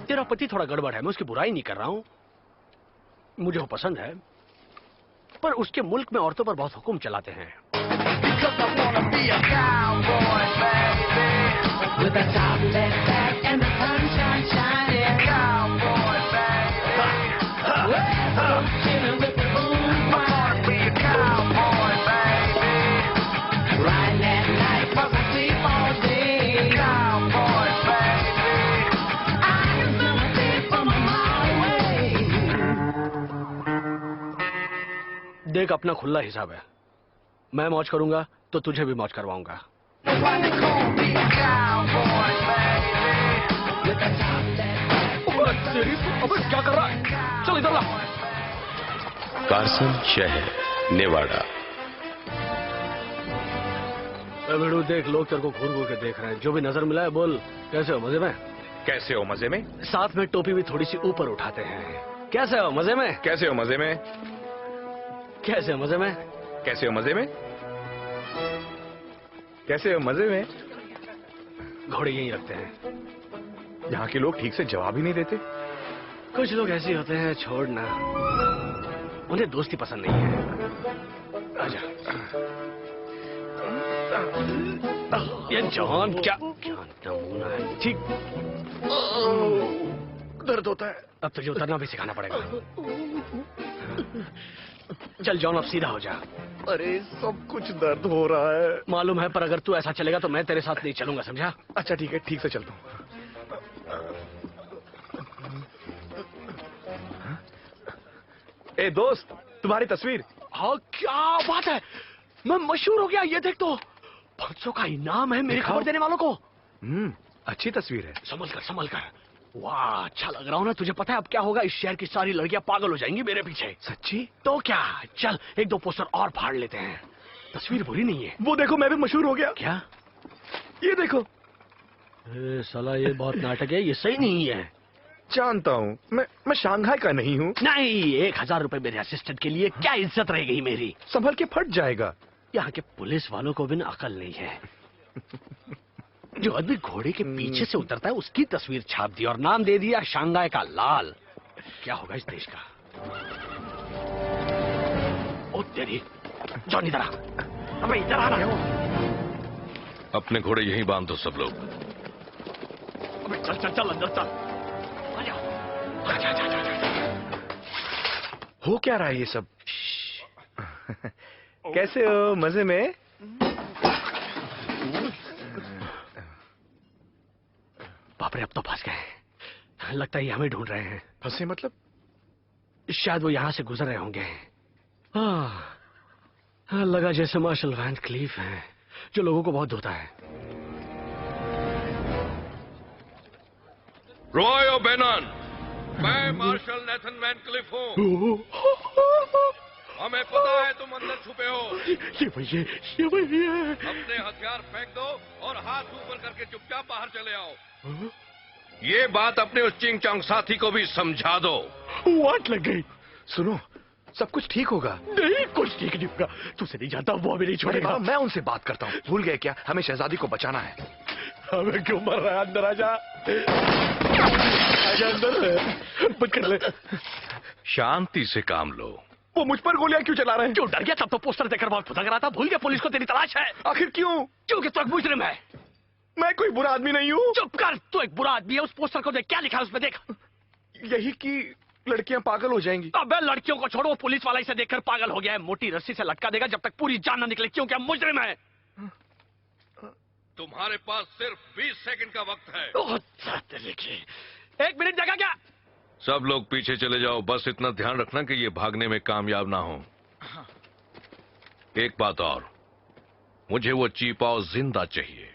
तेरा पति थोड़ा गड़बड़ है, मैं उसकी बुराई नहीं कर रहा हूं। मुझे वो पसंद है, पर उसके मुल्क में औरतों पर बहुत हुक्म चलाते हैं। देख, अपना खुला हिसाब है। मैं मौज करूंगा तो तुझे भी मौज करवाऊंगा। अबे क्या कर रहा है? चल इधर ला। कार्सन शहर, नेवाडा। बेड़ू देख, लोग तेरे को घूर घूर के देख रहे हैं। जो भी नजर मिला है बोल, कैसे हो? मजे में? कैसे हो? मजे में? साथ में टोपी भी थोड़ी सी ऊपर उठाते हैं। कैसे हो? मजे में? कैसे हो? मजे में? कैसे हो? मजे में? कैसे हो? मजे में? कैसे हो? मजे में? घोड़े यहीं रखते हैं। यहाँ के लोग ठीक से जवाब ही नहीं देते। कुछ लोग ऐसे होते हैं, छोड़ना। उन्हें दोस्ती पसंद नहीं है। आजा। ये जॉन क्या नमूना है। ठीक, दर्द होता है। अब तुझे उतरना भी सिखाना पड़ेगा। चल जॉन, अब सीधा हो जा। अरे सब कुछ दर्द हो रहा है। मालूम है, पर अगर तू ऐसा चलेगा तो मैं तेरे साथ नहीं चलूंगा, समझा? अच्छा ठीक है, ठीक से चलता हूँ। ए दोस्त, तुम्हारी तस्वीर। हाँ, क्या बात है, मैं मशहूर हो गया। ये देख तो, 500 का इनाम है मेरी खबर देने वालों को। अच्छी तस्वीर है। संभल कर, संभल कर। वाह, अच्छा लग रहा हूँ ना। तुझे पता है अब क्या होगा? इस शहर की सारी लड़कियां पागल हो जाएंगी मेरे पीछे। सच्ची? तो क्या, चल एक दो पोस्टर और फाड़ लेते हैं। तस्वीर बुरी नहीं है। वो देखो, मैं भी मशहूर हो गया। क्या? ये देखो। साला ये बहुत नाटक है, ये सही नहीं है। जानता हूँ, मैं शंघाई का नहीं हूँ। नहीं, 1000 रुपए मेरे असिस्टेंट के लिए क्या इज्जत रह गई मेरी। संभल के फट जाएगा। यहाँ के पुलिस वालों को भी अकल नहीं है। जो आदमी घोड़े के पीछे से उतरता है उसकी तस्वीर छाप दी और नाम दे दिया शंघाई का लाल। क्या होगा इस देश का? ओ तेरी, जॉन इधर आ। अबे इधर आ रहा है। अपने घोड़े यहीं बांध दो सब लोग। अबे चल चल चल, अंदर चल। हो क्या रहा है ये सब? कैसे हो? मजे में? बाप रे, अब तो फंस गए। लगता है ये हमें ढूंढ रहे हैं। फंसे मतलब? शायद वो यहां से गुजर रहे होंगे। लगा जैसे मार्शल वैन क्लीफ है जो लोगों को बहुत धोता है। रॉय ओबेनन, मैं मार्शल नेथन वैन क्लिफ हूँ। हमें पता है तुम अंदर छुपे हो। ये वही है। अपने हथियार फेंक दो और हाथ ऊपर करके चुपचाप बाहर चले आओ। ये बात अपने उस चिंग चांग साथी को भी समझा दो। वाट लग गई। सुनो, सब कुछ ठीक होगा। नहीं, कुछ ठीक नहीं होगा। तुझसे नहीं जानता, वो अभी नहीं छोड़ेगा। मैं उनसे बात करता हूँ। भूल गए क्या? हमें शहजादी को बचाना है। हमें क्यों मर रहा है? अंदर आजा, आजा अंदर। पकड़ ले। शांति से काम लो। वो मुझ पर गोलियां क्यों चला रहे हैं? क्यों डर गया? तब तो पोस्टर देखकर बहुत फुदक रहा था। भूल गया पुलिस को तेरी तलाश है। आखिर क्यों? क्योंकि तू एक मुजरिम है। मैं कोई बुरा आदमी नहीं हूँ। चुप कर, तू एक बुरा आदमी है। उस पोस्टर को देख, क्या लिखा है उसमें देख। यही कि लड़कियां पागल हो जाएंगी। अबे लड़कियों को छोड़ो, पुलिस वाला इसे देखकर पागल हो गया है। मोटी रस्सी से लटका देगा जब तक पूरी जान न निकले, क्योंकि हम मुजरिम है। तुम्हारे पास सिर्फ 20 सेकंड का वक्त है। 1 मिनट देगा क्या? सब लोग पीछे चले जाओ। बस इतना ध्यान रखना कि ये भागने में कामयाब ना हो। एक बात और, मुझे वो चीपाओ जिंदा चाहिए।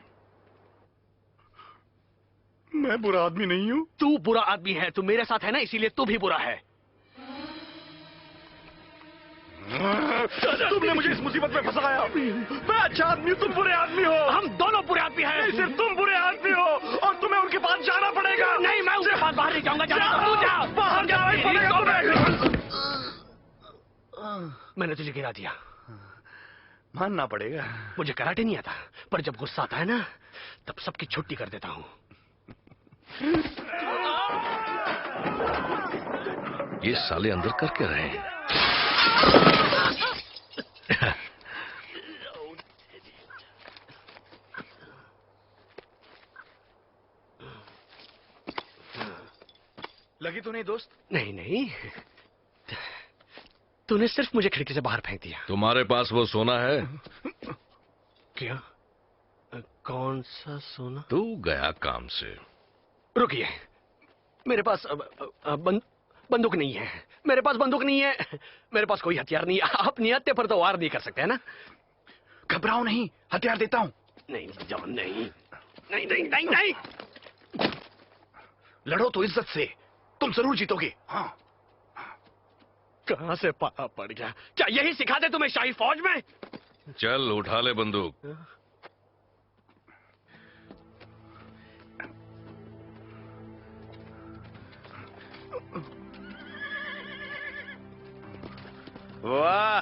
मैं बुरा आदमी नहीं हूँ। तू बुरा आदमी है। तू मेरे साथ है ना, इसीलिए तू भी बुरा है। तुमने मुझे इस मुसीबत में फंसाया। मैं अच्छा आदमी हूँ, तुम बुरे आदमी हो। हम दोनों बुरे आदमी हैं। सिर्फ तुम बुरे आदमी हो और तुम्हें उनके पास जाना पड़ेगा। नहीं, मैं उनके पास बाहर नहीं जाऊंगा। तू जा, बाहर जाना ही पड़ेगा। मैंने तुझे गिरा दिया। मानना पड़ेगा। मुझे कराटे नहीं आता, पर जब गुस्सा आता है ना, तब सबकी छुट्टी कर देता हूँ। ये साले अंदर करके रहे हैं। लगी तो नहीं दोस्त? नहीं, तूने सिर्फ मुझे खिड़की से बाहर फेंक दिया। तुम्हारे पास वो सोना है? क्या? कौन सा सोना? तू गया काम से। रुकिए, मेरे पास बंदूक नहीं है। मेरे पास बंदूक नहीं है। मेरे पास कोई हथियार नहीं है। आप नियत्ते पर तो वार नहीं कर सकते है ना? घबराओ नहीं, हथियार देता हूँ। नहीं जॉन, नहीं। लड़ो तो इज्जत से, तुम जरूर जीतोगे। हाँ। कहाँ से पाला पड़ गया? क्या यही सिखा दे तुम्हें शाही फौज में? चल उठा ले बंदूक। वाह,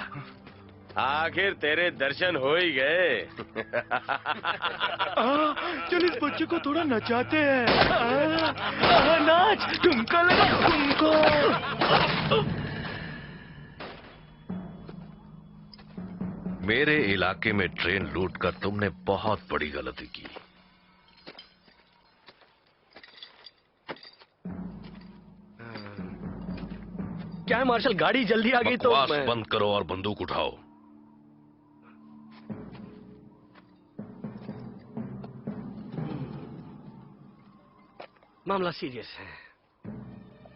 आखिर तेरे दर्शन हो ही गए। चल इस बच्चे को थोड़ा नचाते हैं। नाच, ठुमका लगा, ठुमका। मेरे इलाके में ट्रेन लूटकर तुमने बहुत बड़ी गलती की। क्या है मार्शल, गाड़ी जल्दी आ गई तो बकवास बंद करो और बंदूक उठाओ। मामला सीरियस है।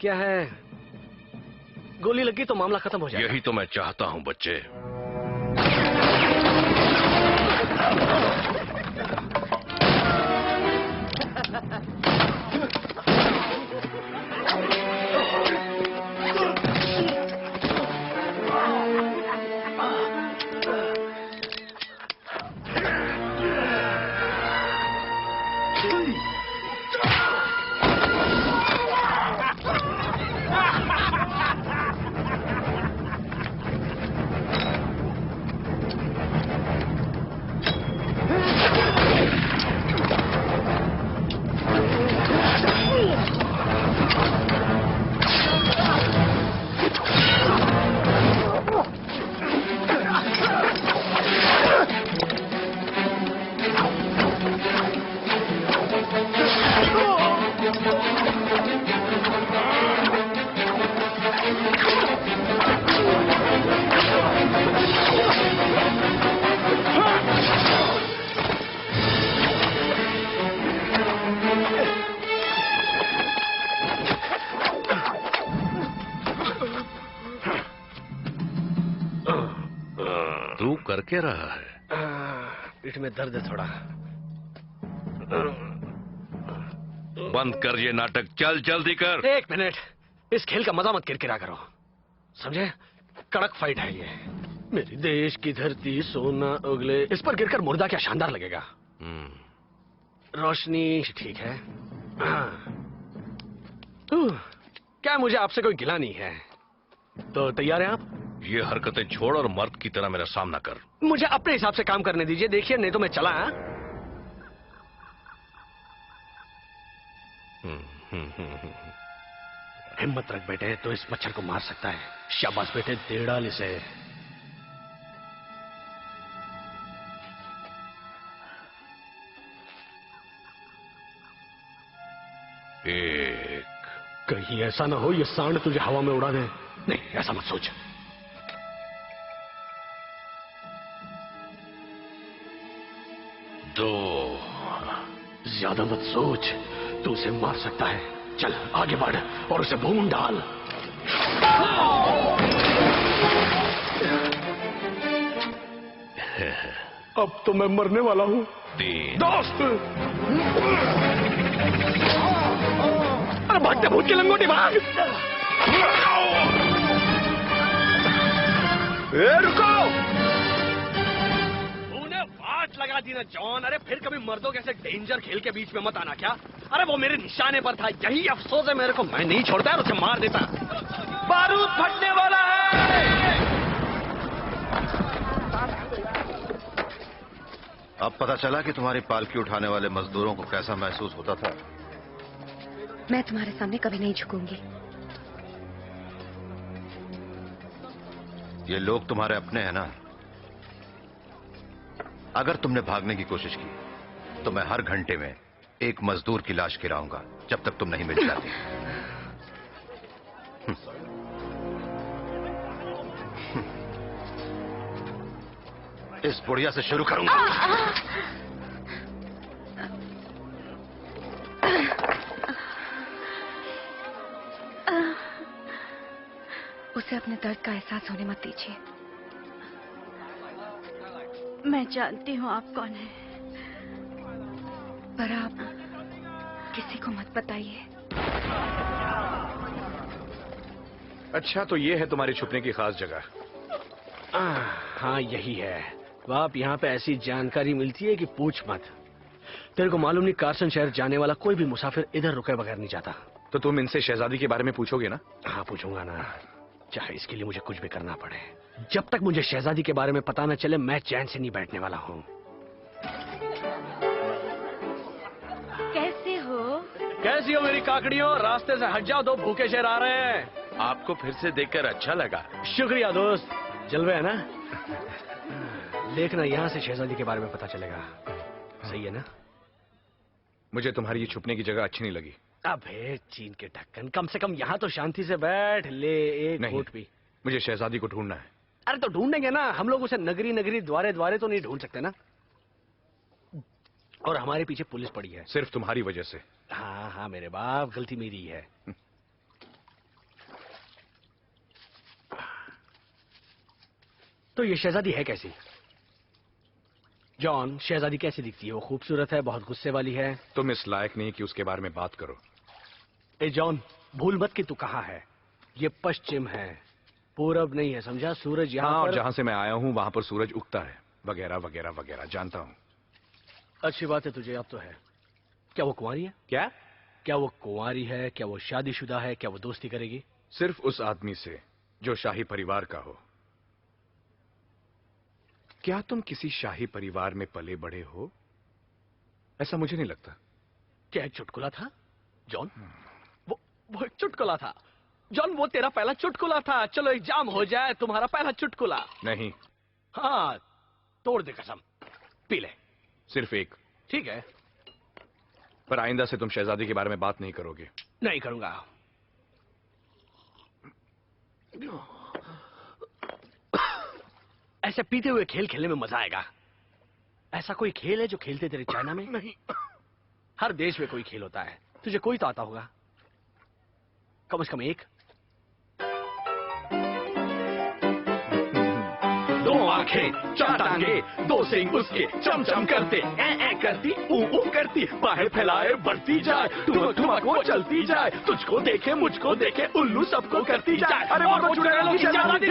क्या है, गोली लगी तो मामला खत्म हो जाएगा। यही तो मैं चाहता हूं बच्चे। तू कर क्या रहा है? पीठ में दर्द है थोड़ा। बंद कर ये नाटक, चल जल्दी कर। एक मिनट, इस खेल का मजा मत किरकिरा करो, समझे? कड़क फाइट है ये। मेरी देश की धरती सोना उगले, इस पर गिरकर मुर्दा क्या शानदार लगेगा। रोशनी ठीक है। क्या मुझे आपसे कोई गिला नहीं है? तो तैयार हैं आप? ये हरकतें छोड़ और मर्द की तरह मेरा सामना कर। मुझे अपने हिसाब से काम करने दीजिए, देखिए नहीं तो मैं चला। हिम्मत रख बेटे, तो इस मच्छर को मार सकता है। शाबाश बेटे, दे डाल इसे। एक। कहीं ऐसा ना हो ये सांड तुझे हवा में उड़ा दे। नहीं, ऐसा मत सोच। दो। ज्यादा मत सोच, तू उसे मार सकता है। चल आगे बढ़ और उसे भून डाल। अब तो मैं मरने वाला हूं। दोस्त, अरे भागते भूत की लंगोटी भाग। रुको, वाट लगा दी ना जॉन। अरे फिर कभी मर्दों के ऐसे डेंजर खेल के बीच में मत आना। क्या? अरे वो मेरे निशाने पर था, यही अफसोस है मेरे को। मैं नहीं छोड़ता और उसे मार देता। बारूद फटने वाला है। अब पता चला कि तुम्हारी पालकी उठाने वाले मजदूरों को कैसा महसूस होता था। मैं तुम्हारे सामने कभी नहीं झुकूंगी। ये लोग तुम्हारे अपने हैं ना। अगर तुमने भागने की कोशिश की तो मैं हर घंटे में एक मजदूर की लाश गिराऊंगा जब तक तुम नहीं मिल जाती। इस बुढ़िया से शुरू करूंगा। उसे अपने दर्द का एहसास होने मत दीजिए। मैं जानती हूँ आप कौन है, पर आप किसी को मत बताइए। अच्छा, तो ये है तुम्हारी छुपने की खास जगह। हाँ यही है। बाप, यहाँ पे ऐसी जानकारी मिलती है कि पूछ मत। तेरे को मालूम नहीं, कार्सन शहर जाने वाला कोई भी मुसाफिर इधर रुके बगैर नहीं जाता। तो तुम इनसे शहजादी के बारे में पूछोगे ना? हाँ पूछूंगा ना, चाहे इसके लिए मुझे कुछ भी करना पड़े। जब तक मुझे शहजादी के बारे में पता न चले मैं चैन से नहीं बैठने वाला हूँ। कैसे हो? कैसी हो मेरी काकड़ियों? रास्ते से हट जाओ, दो भूखे शेर आ रहे हैं। आपको फिर से देखकर अच्छा लगा। शुक्रिया दोस्त, जलवे है ना। देखना, यहाँ से शहजादी के बारे में पता चलेगा। सही है ना? मुझे तुम्हारी ये छुपने की जगह अच्छी नहीं लगी। अबे चीन के ढक्कन, कम से कम यहाँ तो शांति से बैठ ले। एक घूंट भी। मुझे शहजादी को ढूंढना है। अरे तो ढूंढेंगे ना हम लोग उसे। नगरी नगरी द्वारे द्वारे तो नहीं ढूंढ सकते ना। और हमारे पीछे पुलिस पड़ी है। सिर्फ तुम्हारी वजह से। हाँ हाँ मेरे बाप, गलती मेरी है। तो ये शहजादी है कैसी? जॉन, शहजादी कैसी दिखती है? वो खूबसूरत है, बहुत गुस्से वाली है? तुम इस लायक नहीं कि उसके बारे में बात करो। ए जॉन, भूल मत कि तू कहाँ है। ये पश्चिम है, पूरब नहीं है, समझा? सूरज यहाँ और पर... जहां से मैं आया हूं वहां पर सूरज उगता है, वगैरह वगैरह वगैरह, जानता हूं। अच्छी बात है तुझे अब तो है। क्या वो कुंवारी है? क्या वो कुंवारी है? क्या वो शादीशुदा है? क्या वो दोस्ती करेगी? सिर्फ उस आदमी से जो शाही परिवार का हो। क्या तुम किसी शाही परिवार में पले बड़े हो? ऐसा मुझे नहीं लगता। क्या एक चुटकुला था जॉन? वो एक चुटकुला था जॉन, वो तेरा पहला चुटकुला था। चलो एग्जाम हो जाए, तुम्हारा पहला चुटकुला। नहीं। हाँ, तोड़ दे कसम, पी ले। सिर्फ एक। ठीक है, पर आइंदा से तुम शहजादी के बारे में बात नहीं करोगे। नहीं करूंगा। ऐसे पीते हुए खेल खेलने में मजा आएगा। ऐसा कोई खेल है जो खेलते तेरे चाइना में? नहीं। हर देश में कोई खेल होता है, तुझे कोई तो आता होगा, कम से कम एक। दो आंखें, चार टांगे, दो सिंग उसके चमचम करते, ऐ करती, ऊ करती, बाहें फैलाए बढ़ती जाए, ठुमक ठुमक वो चलती जाए, तुझको देखे मुझको देखे उल्लू सबको करती जाए। अरे वो चुड़ैलों की शहजादी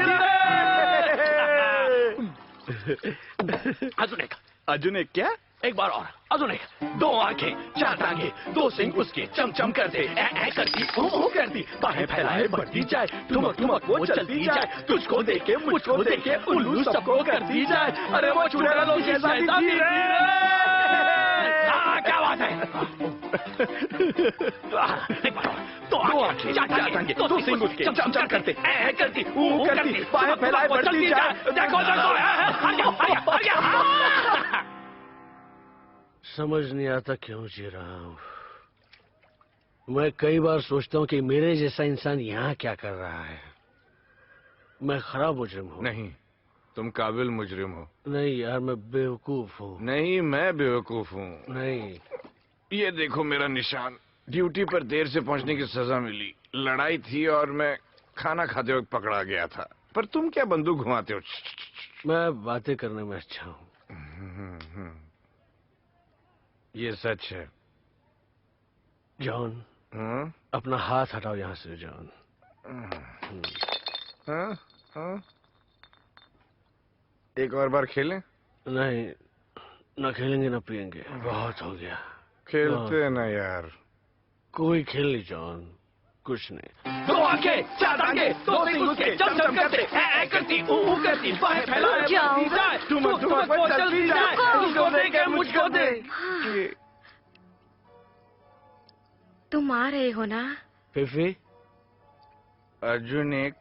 अर्जुन एक क्या? एक बार और, अजून एक। दो आंखें, चार टांगे, दो सिंग उसके चमचम करते, ऐ करती, ऊ करती, बाहें फैलाए बढ़ती जाए, ठुमक ठुमक वो चलती जाए, तुझको देखे मुझको देखे उल्लू सबको करती जाए। अरे वो चुड़ैलों की शहजादी रे। क्या बात है? एक बार और। दो आंखें, चार टांगे, दो सिंग उसके चमचम करते, ऐ करती, ऊ करती, बाहें फैलाए बढ़ती जाए। देखो समझ नहीं आता क्यों जी रहा हूं। मैं कई बार सोचता हूं कि मेरे जैसा इंसान यहाँ क्या कर रहा है। मैं खराब मुजरिम हूँ। नहीं, तुम काबिल मुजरिम हो। नहीं यार, मैं बेवकूफ हूँ। नहीं, मैं बेवकूफ हूँ। नहीं, ये देखो मेरा निशान। ड्यूटी पर देर से पहुंचने की सजा मिली, लड़ाई थी और मैं खाना खाते वक्त पकड़ा गया था। पर तुम क्या बंदूक घुमाते हो? मैं बातें करने में अच्छा हूँ। ये सच है। जॉन, अपना हाथ हटाओ यहाँ से जॉन। एक और बार खेलें? नहीं, ना खेलेंगे ना पियेंगे, बहुत हो गया। खेलते ना यार। कोई खेल नहीं जॉन, कुछ नहीं। दो आंखें, चार टांगे, दो सिंग उसके चमचम करते, ऐ करती, ऊ करती, बाहें फैलाए बढ़ती जाए, ठुमक ठुमक वो चलती जाए, तुझको देखे मुझको देखे। तुम आ रहे हो ना? फिफी, अर्जुन एक।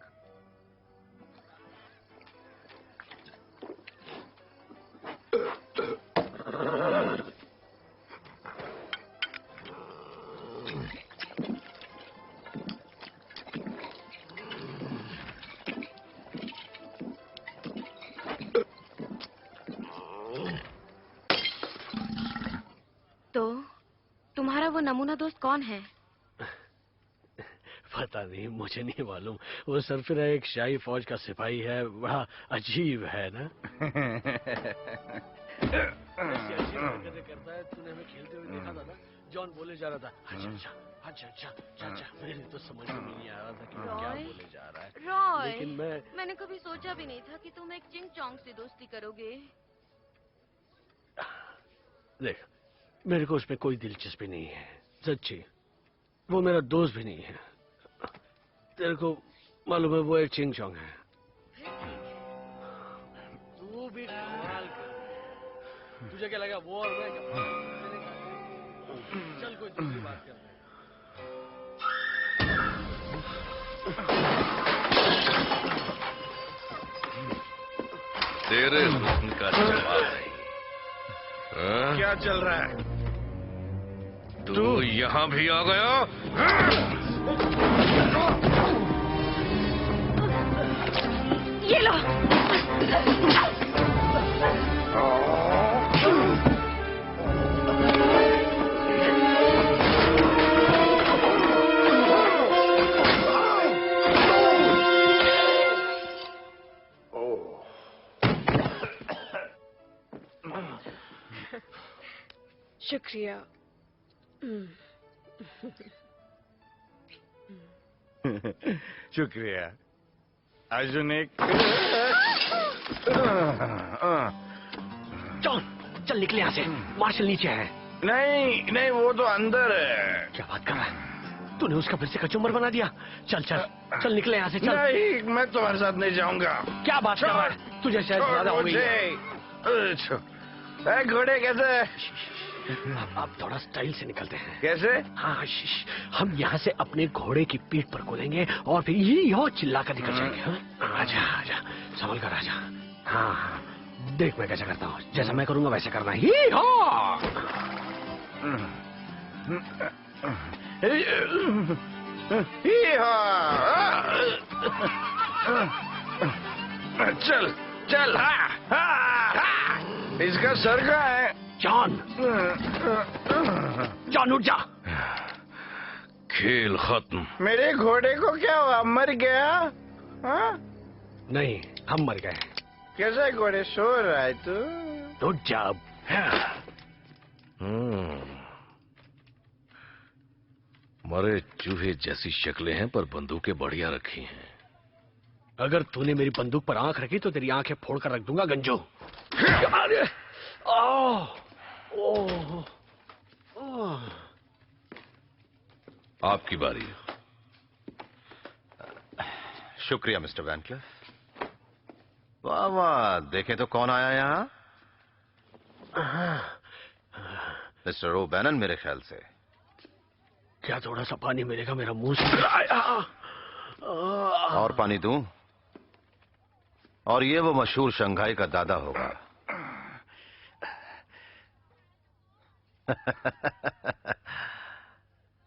तो तुम्हारा वो नमूना दोस्त कौन है? पता नहीं, मुझे नहीं मालूम। वो सरफिरा एक शाही फौज का सिपाही है। बड़ा अजीब है ना? ऐसी अजीब हरकतें करता है। तूने हमें खेलते हुए देखा था ना? जॉन बोले जा रहा था, अच्छा अच्छा अच्छा अच्छा अच्छा। मेरे तो समझ में नहीं आ रहा था कि वो क्या बोले जा रहा है। रॉय, लेकिन मैंने कभी सोचा भी नहीं था कि तुम एक चिंग चोंग से दोस्ती करोगे। देख, मेरे को उसमें कोई दिलचस्पी नहीं है, सच्ची। वो मेरा दोस्त भी नहीं है। तेरे को मालूम है वो एक चिंग चोंग है। तू भी कमाल कर। तुझे क्या लगा वो और मैं चल कोई दूसरी बात करते हैं। तेरे हुस्न का जवाब है। क्या चल रहा है? तू यहाँ भी आ गया? ये लो। शुक्रिया। शुक्रिया। अर्जुन एक जॉन, चल निकले यहाँ से। मार्शल नीचे है। नहीं नहीं, वो तो अंदर है। क्या बात कर रहा है? तूने उसका फिर से कचुम्बर बना दिया। चल चल चल निकले यहाँ से। चल। नहीं, मैं तुम्हारे साथ नहीं जाऊंगा। क्या बात कर रहा है? तुझे शायद ज्यादा हो गई है। घोड़े कैसे? अब थोड़ा स्टाइल से निकलते हैं। कैसे? हाँ, हम यहाँ से अपने घोड़े की पीठ पर कूदेंगे और फिर ये चिल्ला कर निकल जाएंगे। हाँ? आजा आजा, संभल कर आजा। हाँ हाँ, देख मैं कैसे करता हूँ। जैसा मैं करूँगा वैसे करना। चल चल। इसका सर कहाँ है? जॉन, जॉन उठ जा। खेल खत्म। मेरे घोड़े को क्या हुआ? मर गया? हाँ? नहीं, हम मर गए। कैसा घोड़े? सो रहा है तू? उठ जा। मरे चूहे जैसी शक्लें हैं पर बंदूकें बढ़िया रखी हैं। अगर तूने मेरी बंदूक पर आंख रखी तो तेरी आंखें फोड़ कर रख दूंगा गंजू। आपकी बारी। शुक्रिया मिस्टर वैन क्लिफ। वाह वाह, देखें तो कौन आया यहाँ? मिस्टर ओबैनन मेरे ख्याल से। क्या थोड़ा सा पानी मिलेगा? मेरा मुंह से और पानी दूं? और ये वो मशहूर शंघाई का दादा होगा।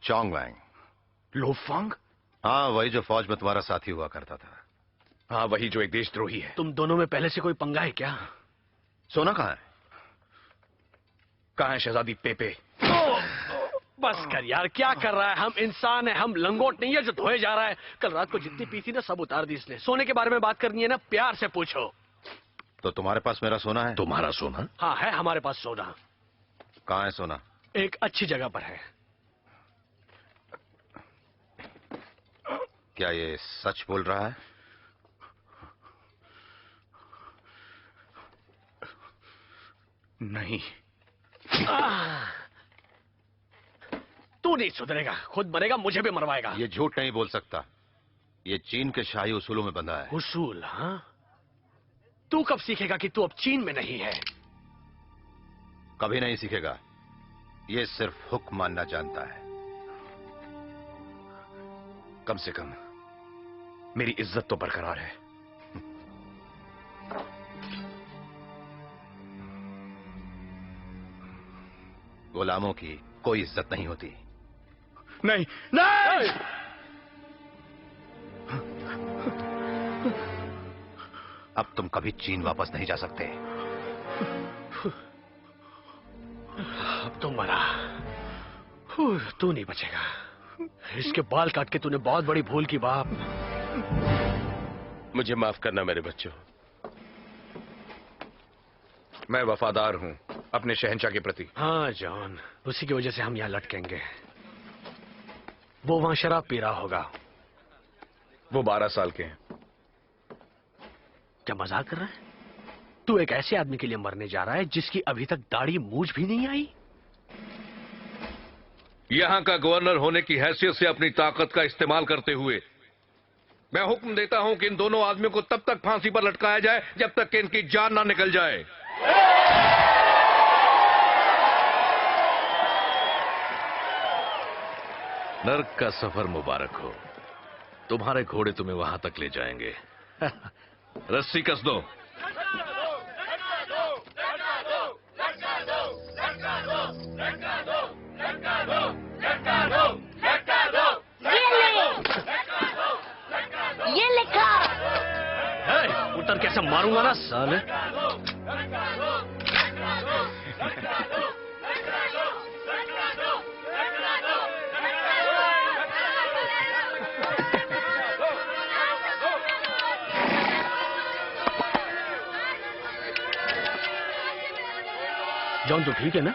चोंग वैंग। लो फांग? हाँ, वही जो फौज में तुम्हारा साथी हुआ करता था। हाँ, वही जो एक देशद्रोही है। तुम दोनों में पहले से कोई पंगा है क्या? सोना कहाँ है? कहाँ है शहजादी पेपे? बस कर यार, क्या कर रहा है? हम इंसान है, हम लंगोट नहीं है जो धोए जा रहा है। कल रात को जितनी पी थी ना सब उतार दी इसने। सोने के बारे में बात करनी है ना, प्यार से पूछो। तो तुम्हारे पास मेरा सोना है? तुम्हारा सोना? हाँ है हमारे पास सोना। कहाँ है सोना? एक अच्छी जगह पर है। क्या ये सच बोल रहा है? नहीं। तू नहीं सुधरेगा, खुद मरेगा, मुझे भी मरवाएगा। ये झूठ नहीं बोल सकता। ये चीन के शाही उसूलों में बंधा है। उसूल? हाँ, तू कब सीखेगा कि तू अब चीन में नहीं है? कभी नहीं सीखेगा। ये सिर्फ हुक्म मानना जानता है। कम से कम मेरी इज्जत तो बरकरार है। गुलामों की कोई इज्जत नहीं होती। नहीं नहीं, अब तुम कभी चीन वापस नहीं जा सकते। अब तो मरा। तू नहीं बचेगा। इसके बाल काट के तूने बहुत बड़ी भूल की बाप। मुझे माफ करना मेरे बच्चों। मैं वफादार हूं अपने शहंशाह के प्रति। हाँ जॉन, उसी की वजह से हम यहाँ लटकेंगे। वो वहां शराब पी रहा होगा। वो 12 साल के हैं। क्या मजाक कर रहा है? तू एक ऐसे आदमी के लिए मरने जा रहा है जिसकी अभी तक दाढ़ी मूंछ भी नहीं आई। यहां का गवर्नर होने की हैसियत से अपनी ताकत का इस्तेमाल करते हुए मैं हुक्म देता हूं कि इन दोनों आदमियों को तब तक फांसी पर लटकाया जाए जब तक कि इनकी जान ना निकल जाए। नर्क का सफर मुबारक हो। तुम्हारे घोड़े तुम्हें वहां तक ले जाएंगे। रस्सी कस दो। ये लिखा। उतर कैसे मारूंगा ना साले। जॉन, तो ठीक है ना?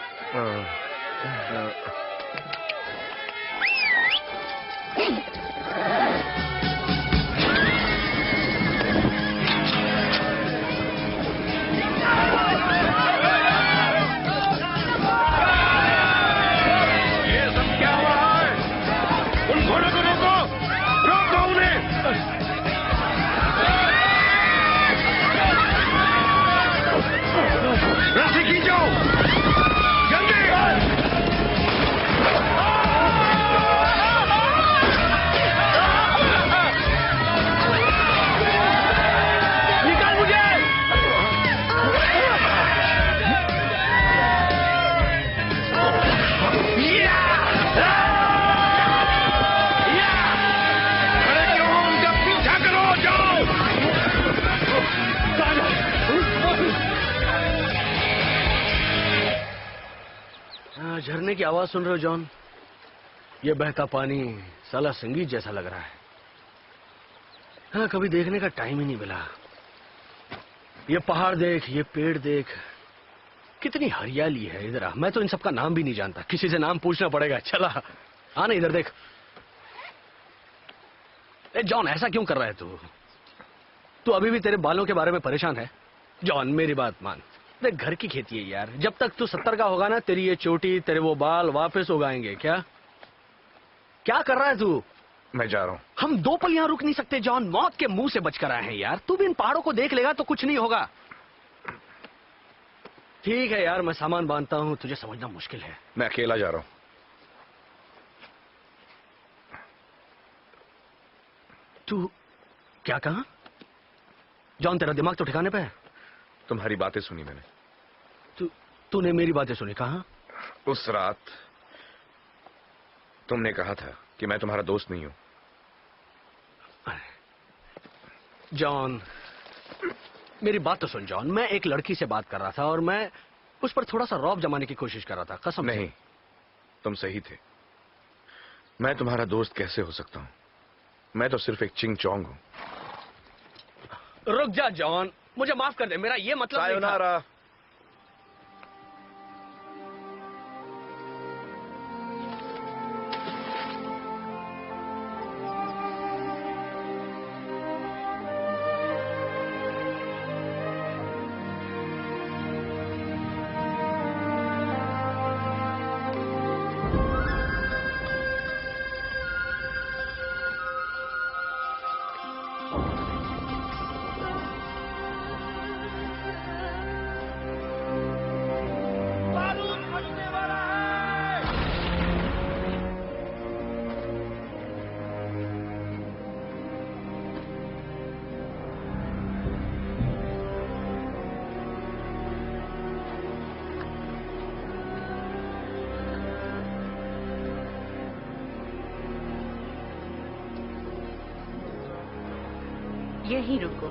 झरने की आवाज सुन रहे हो जॉन? ये बहता पानी साला संगीत जैसा लग रहा है। हाँ, कभी देखने का टाइम ही नहीं मिला। ये पहाड़ देख, ये पेड़ देख, कितनी हरियाली है इधर। मैं तो इन सब का नाम भी नहीं जानता, किसी से नाम पूछना पड़ेगा। चला आना इधर देख। ए जॉन, ऐसा क्यों कर रहा है तू अभी भी तेरे बालों के बारे में परेशान है? जॉन, मेरी बात मान, देख घर की खेती है यार। जब तक तू 70 का होगा ना, तेरी ये चोटी, तेरे वो बाल वापस उगाएंगे। क्या कर रहा है तू? मैं जा रहा हूँ। हम 2 पल यहाँ रुक नहीं सकते जॉन, मौत के मुंह से बचकर आए हैं यार। तू भी इन पहाड़ों को देख लेगा तो कुछ नहीं होगा। ठीक है यार, मैं सामान बांधता हूँ, तुझे समझना मुश्किल है। मैं अकेला जा रहा हूँ। तू क्या कहा? जॉन, तेरा दिमाग तो ठिकाने पे है? तुम्हारी बातें सुनी मैंने। तूने मेरी बातें सुनी? कहाँ? उस रात तुमने कहा था कि मैं तुम्हारा दोस्त नहीं हूं। जॉन, मेरी बात तो सुन जॉन। मैं एक लड़की से बात कर रहा था और मैं उस पर थोड़ा सा रौब जमाने की कोशिश कर रहा था, कसम से। नहीं, तुम सही थे। मैं तुम्हारा दोस्त कैसे हो सकता हूं? मैं तो सिर्फ एक चिंग चोंग हूं। रुक जा जॉन, मुझे माफ कर दे, मेरा ये मतलब नहीं था। यहीं रुको।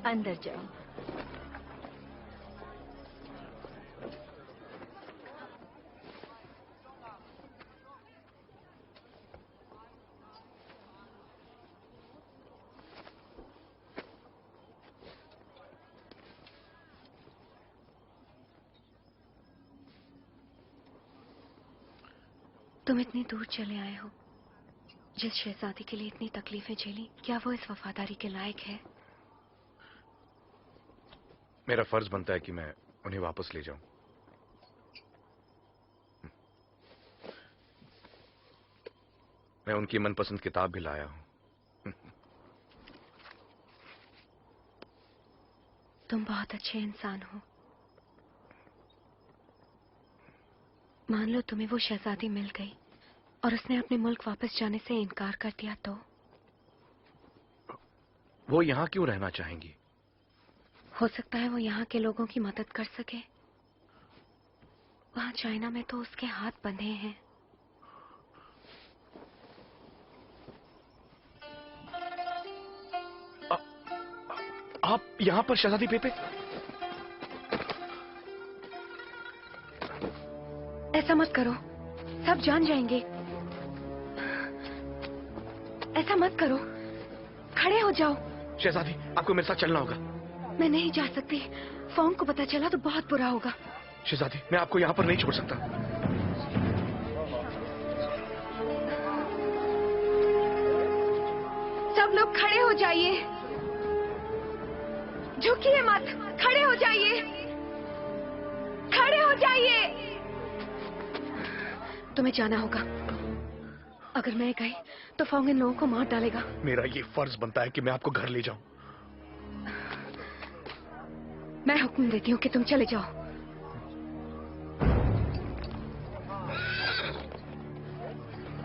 अंदर जाओ। तुम इतनी दूर चले आए हो, जिस शहजादी के लिए इतनी तकलीफें झेली, क्या वो इस वफादारी के लायक है? मेरा फर्ज बनता है कि मैं उन्हें वापस ले जाऊं। मैं उनकी मनपसंद किताब भी लाया हूं। तुम बहुत अच्छे इंसान हो। मान लो तुम्हें वो शहजादी मिल गई और उसने अपने मुल्क वापस जाने से इनकार कर दिया तो? वो यहां क्यों रहना चाहेंगी? हो सकता है वो यहाँ के लोगों की मदद कर सके। वहां चाइना में तो उसके हाथ बंधे हैं। आप यहां पर शहजादी पेपे? ऐसा मत करो। सब जान जाएंगे। ऐसा मत करो, खड़े हो जाओ। शहजादी, आपको मेरे साथ चलना होगा। मैं नहीं जा सकती, फोंग को पता चला तो बहुत बुरा होगा। शहजादी, मैं आपको यहाँ पर नहीं छोड़ सकता। सब लोग खड़े हो जाइए, झुकिए मत, खड़े हो जाइए, खड़े हो जाइए। तुम्हें जाना होगा। अगर मैं गई तो फोंग इन लोगों को मार डालेगा। मेरा ये फर्ज बनता है कि मैं आपको घर ले जाऊं। मैं हुक्म देती हूँ कि तुम चले जाओ।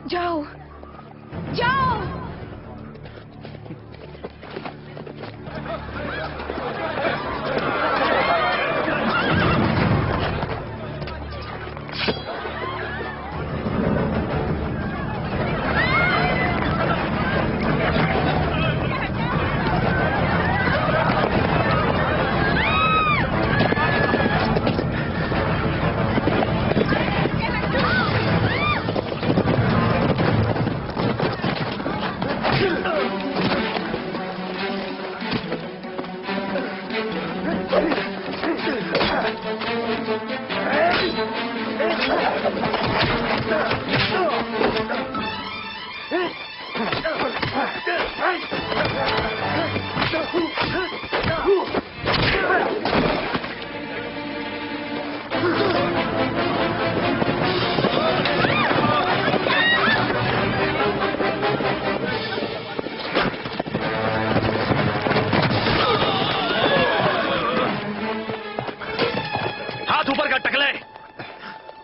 जाओ, जाओ।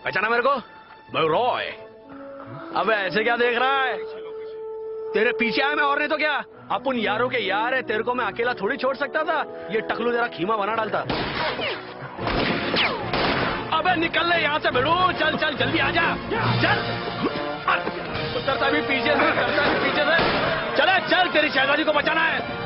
पहचाना मेरे को? मैं रॉय। अबे ऐसे क्या देख रहा है? तेरे पीछे आया मैं, और नहीं तो क्या। अपन यारों के यार है, तेरे को मैं अकेला थोड़ी छोड़ सकता था। ये टकलू तेरा खीमा बना डालता। अबे निकल ले यहाँ से भिड़ू। चल चल जल्दी आ जा, चल। उतरता भी पीछे से, उतरता भी पीछे से। चले चल, तेरी शहजादी को बचाना है।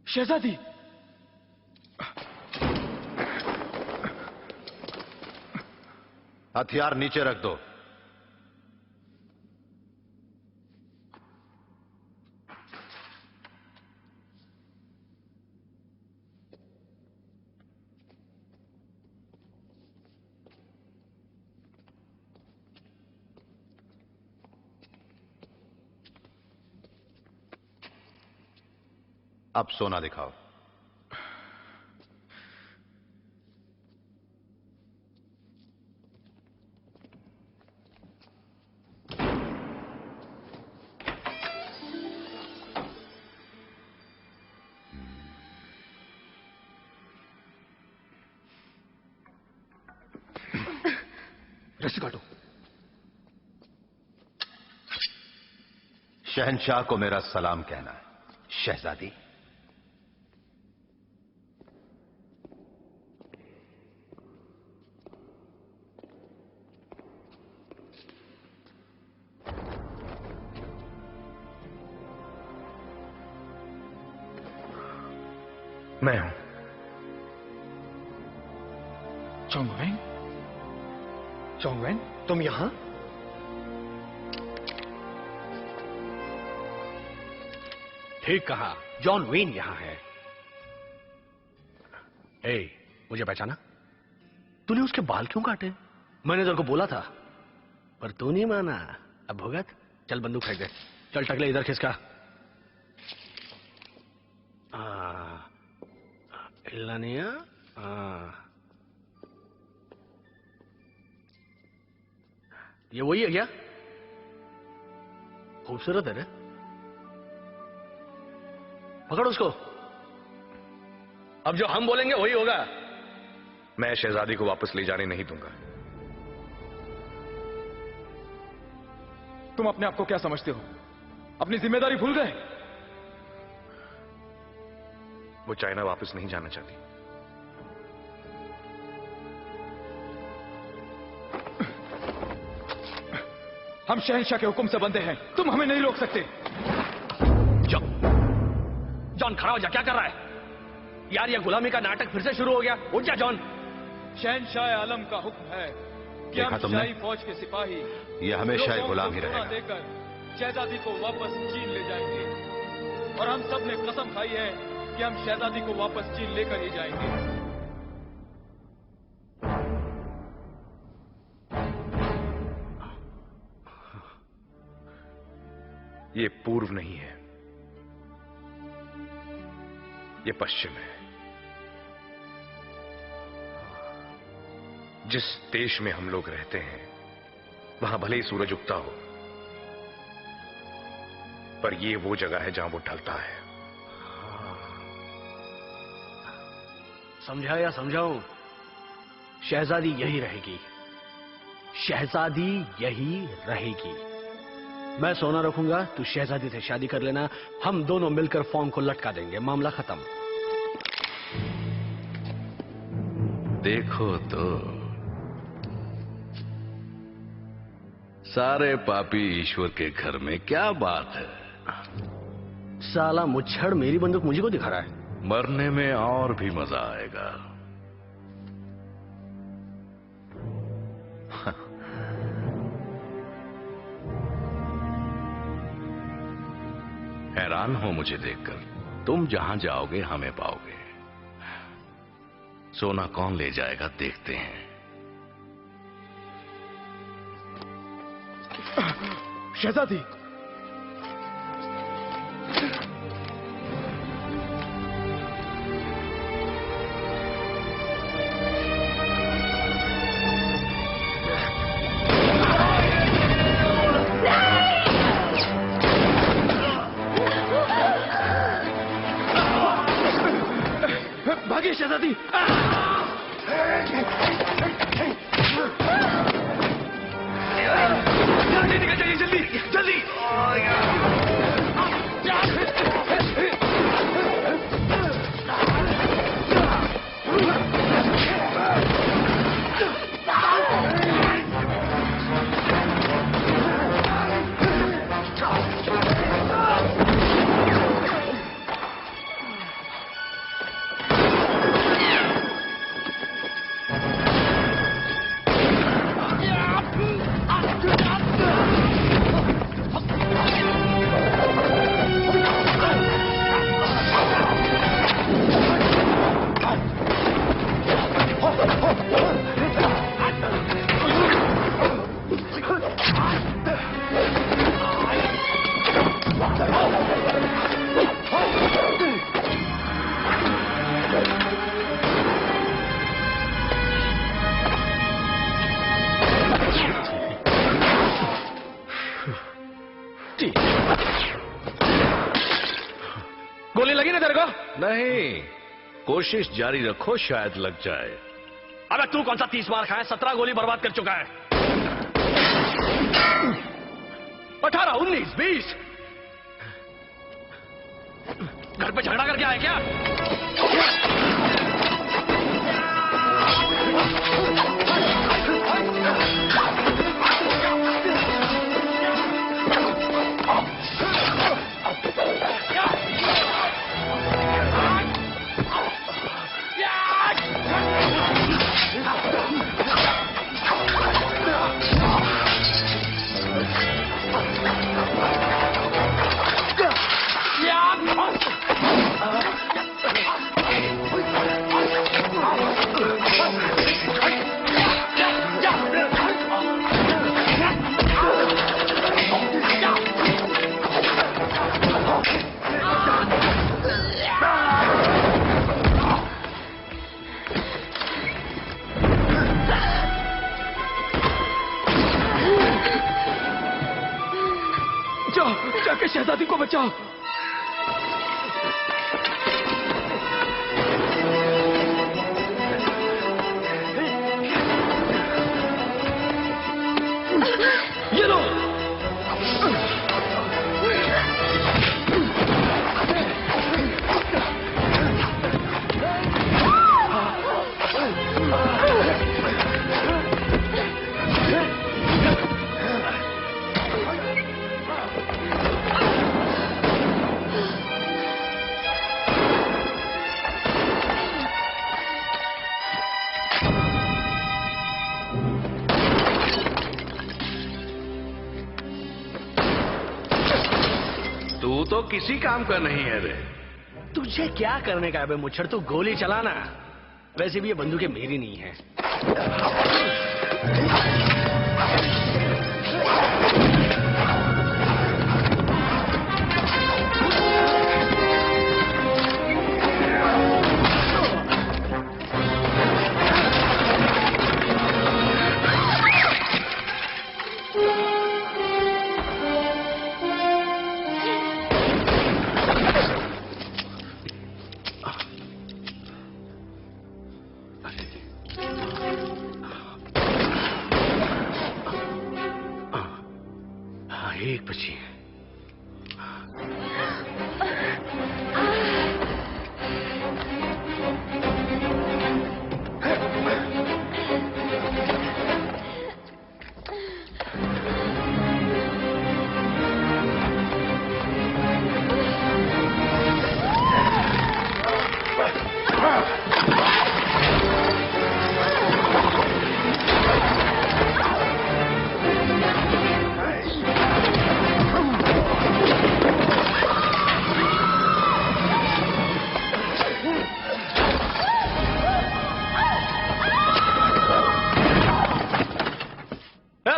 शहजादी, हथियार नीचे रख दो। अब सोना दिखाओ। रस्सी काटो। शहंशाह को मेरा सलाम कहना, शहजादी। मैं हूं चोंगवेन। चोंगवेन, तुम यहां? ठीक कहा, जॉन वेन यहां है। ए, मुझे पहचाना? तूने उसके बाल क्यों काटे? मैंने तेरे को बोला था, पर तू नहीं माना। अब भुगत, चल बंदूक फेंक दे। चल टकले इधर खिसका। हिलना नहीं है। ये वही है क्या? खूबसूरत है रे। पकड़ उसको। अब जो हम बोलेंगे वही होगा। मैं शहजादी को वापस ले जाने नहीं दूंगा। तुम अपने आप को क्या समझते हो? अपनी जिम्मेदारी भूल गए? वो चाइना वापस नहीं जाना चाहती। हम शहंशाह के हुक्म से बंधे हैं, तुम हमें नहीं रोक सकते। जॉन खड़ा हो जा, क्या कर रहा है यार? ये गुलामी का नाटक फिर से शुरू हो गया। उठ जा जॉन। शहंशाह आलम का हुक्म है कि हम शाही फौज के सिपाही ये हमेशा ही गुलाम ही रहेगा। देकर शहजादी को वापस चीन ले जाएंगे, और हम सब ने कसम खाई है कि हम शहजादी को वापस चीन लेकर ही जाएंगे। ये पूर्व नहीं है, ये पश्चिम है। जिस देश में हम लोग रहते हैं वहां भले ही सूरज उगता हो, पर ये वो जगह है जहां वो ढलता है। समझा या समझाऊं? शहजादी यही रहेगी। शहजादी यही रहेगी। मैं सोना रखूंगा, तू शहजादी से शादी कर लेना। हम दोनों मिलकर फॉर्म को लटका देंगे, मामला खत्म। देखो तो सारे पापी ईश्वर के घर में क्या बात है। साला मुच्छड़ मेरी बंदूक मुझे को दिखा रहा है। मरने में और भी मजा आएगा। हैरान हो मुझे देखकर। तुम जहां जाओगे हमें पाओगे। सोना कौन ले जाएगा देखते हैं। शहजादी, भागिए शहजादी। निकल जाइए जल्दी जल्दी। गोली लगी ना तेरे को? नहीं, कोशिश जारी रखो, शायद लग जाए। अबे तू कौन सा 30 बार खाया? 17 गोली बर्बाद कर चुका है। 18, 19, 20। घर पे झगड़ा करके आए क्या? शहजादी को बचाओ। ये लो। तू तो किसी काम का नहीं है रे। तुझे क्या करने का है बे मुच्छर? तू गोली चलाना। वैसे भी ये बंदूकें मेरी नहीं है। एक बची है।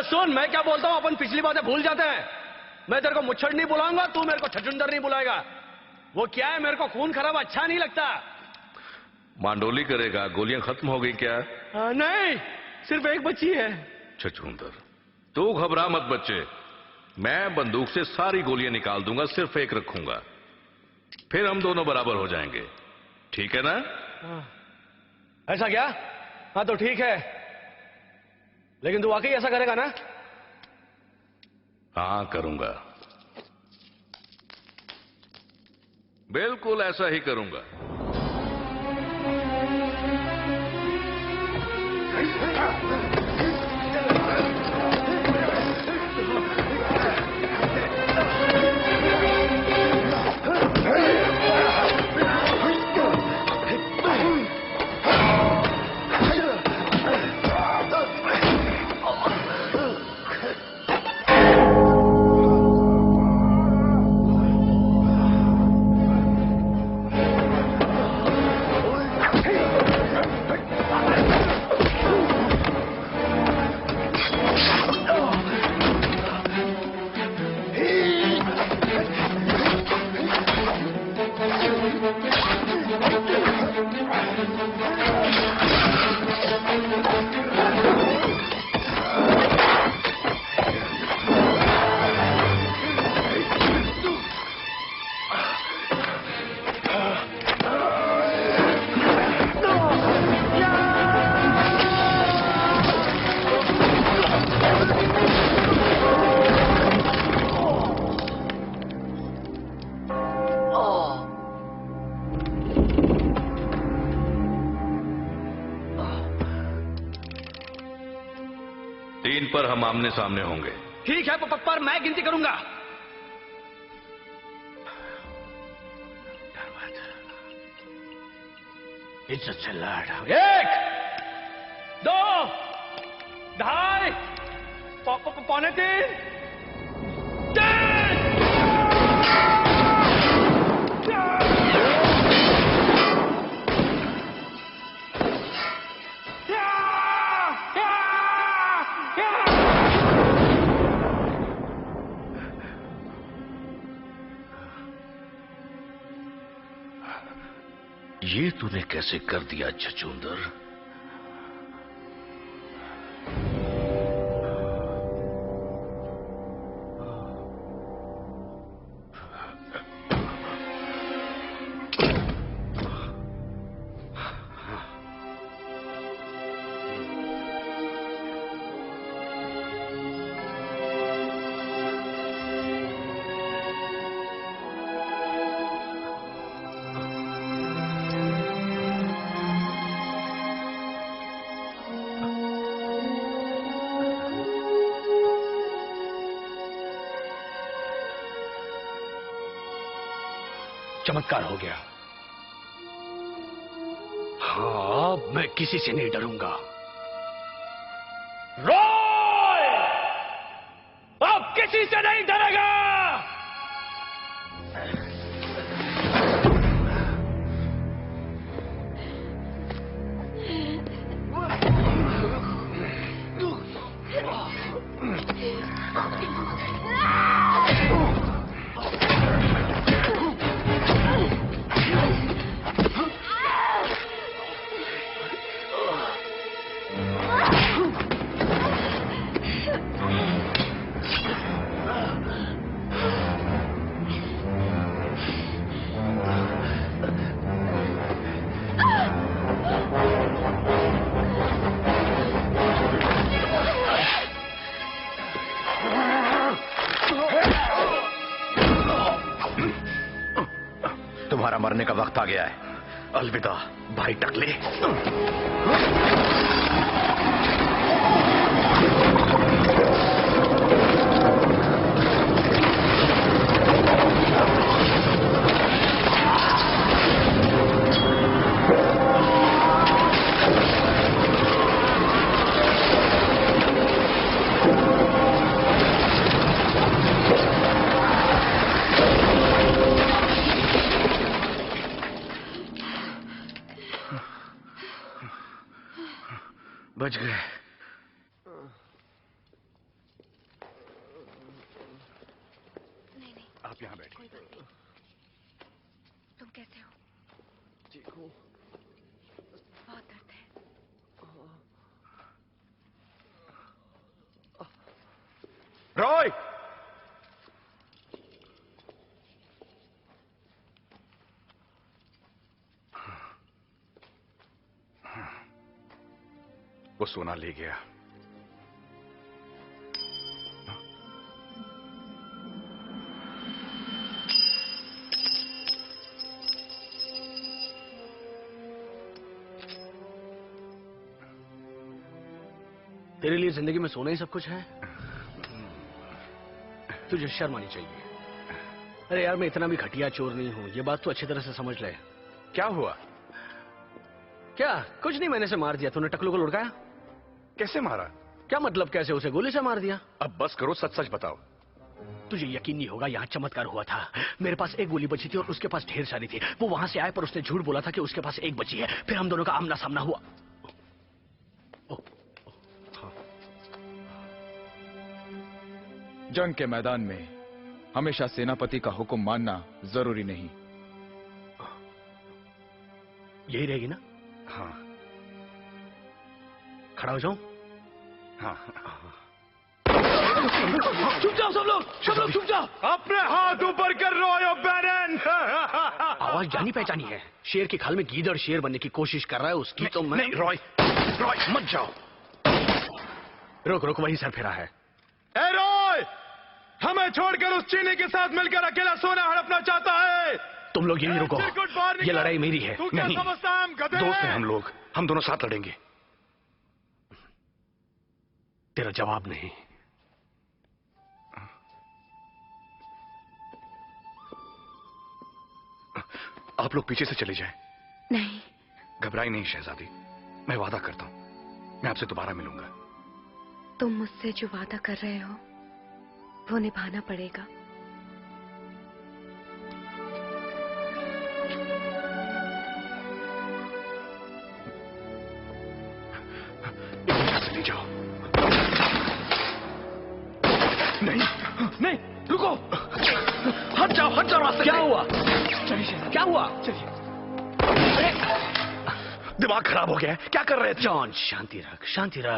सुन, मैं क्या बोलता हूं, अपन पिछली बातें भूल जाते हैं। मैं तेरे को मुच्छड़ नहीं बुलाऊंगा, तू मेरे को छछुंदर नहीं बुलाएगा। वो क्या है, मेरे को खून खराब अच्छा नहीं लगता। मांडोली करेगा? गोलियां खत्म हो गई क्या? नहीं, सिर्फ एक बची है। छछूंदर, तू घबरा मत बच्चे। मैं बंदूक से सारी गोलियां निकाल दूंगा, सिर्फ एक रखूंगा। फिर हम दोनों बराबर हो जाएंगे, ठीक है ना? ऐसा क्या? हाँ तो ठीक है, लेकिन तू वाकई ऐसा करेगा ना? हाँ करूंगा, बिल्कुल ऐसा ही करूंगा। पर हम आमने सामने होंगे। ठीक है, पर मैं गिनती करूंगा। इज्जत से लड़। 1, 2, 2.5, पौने 3, 3। ये तूने कैसे कर दिया छछूंदर? चमत्कार हो गया। हाँ, मैं किसी से नहीं डरूंगा। रॉय, अब किसी से नहीं डरेगा। तुम्हारा मरने का वक्त आ गया है। अलविदा भाई टकले। बच गए। नहीं नहीं, आप यहाँ बैठिए। कोई बात नहीं। तुम कैसे हो? ठीक हूँ। बहुत दर्द है। रॉय, वो सोना ले गया। तेरे लिए जिंदगी में सोना ही सब कुछ है? तुझे शर्म आनी चाहिए। अरे यार, मैं इतना भी घटिया चोर नहीं हूं, ये बात तो अच्छी तरह से समझ ले। क्या हुआ? क्या? कुछ नहीं, मैंने से मार दिया। तूने टकलू को लुढ़काया? कैसे मारा? क्या मतलब कैसे? उसे गोली से मार दिया। अब बस करो, सच सच बताओ। तुझे यकीन नहीं होगा, यहाँ चमत्कार हुआ था। मेरे पास एक गोली बची थी और उसके पास ढेर सारी थी। वो वहां से आए पर उसने झूठ बोला था कि उसके पास एक बची है। फिर हम दोनों का आमना सामना हुआ। जंग के मैदान में हमेशा सेनापति का हुक्म मानना जरूरी नहीं। यही रहेगी ना? हाँ। खड़ा हो जाऊं? हाँ। चुप जाओ सब लोग चुप जाओ। अपने हाथ ऊपर कर रॉय बैरन। आवाज जानी पहचानी है। शेर की खाल में गीदड़ शेर बनने की कोशिश कर रहा है, उसकी तो मैं। नहीं रॉय, मत जाओ। रुक वही सर फिरा है। ए रॉय, हमें छोड़कर उस चीनी के साथ मिलकर अकेला सोना हड़पना चाहता है। तुम लोग यहीं रुको, ये लड़ाई मेरी है। नहीं, दोस्त हैं हम लोग, हम दोनों साथ लड़ेंगे। तेरा जवाब नहीं। आप लोग पीछे से चले जाएं। नहीं। घबराई नहीं शहजादी, मैं वादा करता हूं मैं आपसे दोबारा मिलूंगा। तुम मुझसे जो वादा कर रहे हो वो निभाना पड़ेगा। ले जाओ। नहीं रुको, हट जाओ रास्ते। क्या हुआ? क्या हुआ? अरे दिमाग खराब हो गया है, क्या कर रहे थे? जॉन, शांति रख।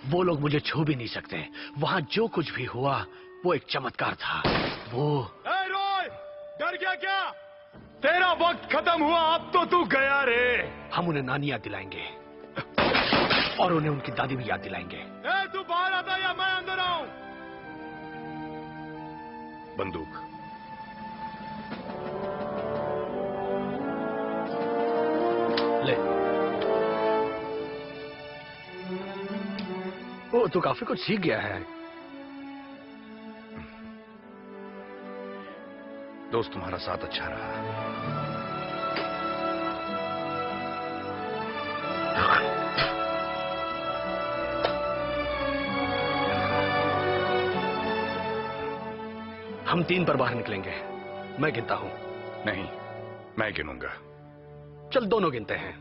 वो लोग मुझे छू भी नहीं सकते। वहां जो कुछ भी हुआ वो एक चमत्कार था। वो रॉय, डर गया क्या? तेरा वक्त खत्म हुआ, अब तो तू गया रे। हम उन्हें नानी याद दिलाएंगे और उन्हें उनकी दादी भी याद दिलाएंगे। तू बाहर आता या मैं अंदर आऊं? बंदूक। ले। ओ, तू काफी कुछ सीख गया है। दोस्त तुम्हारा साथ अच्छा रहा। हम 3 पर बाहर निकलेंगे। मैं गिनता हूं। नहीं, मैं गिनूंगा। चल दोनों गिनते हैं।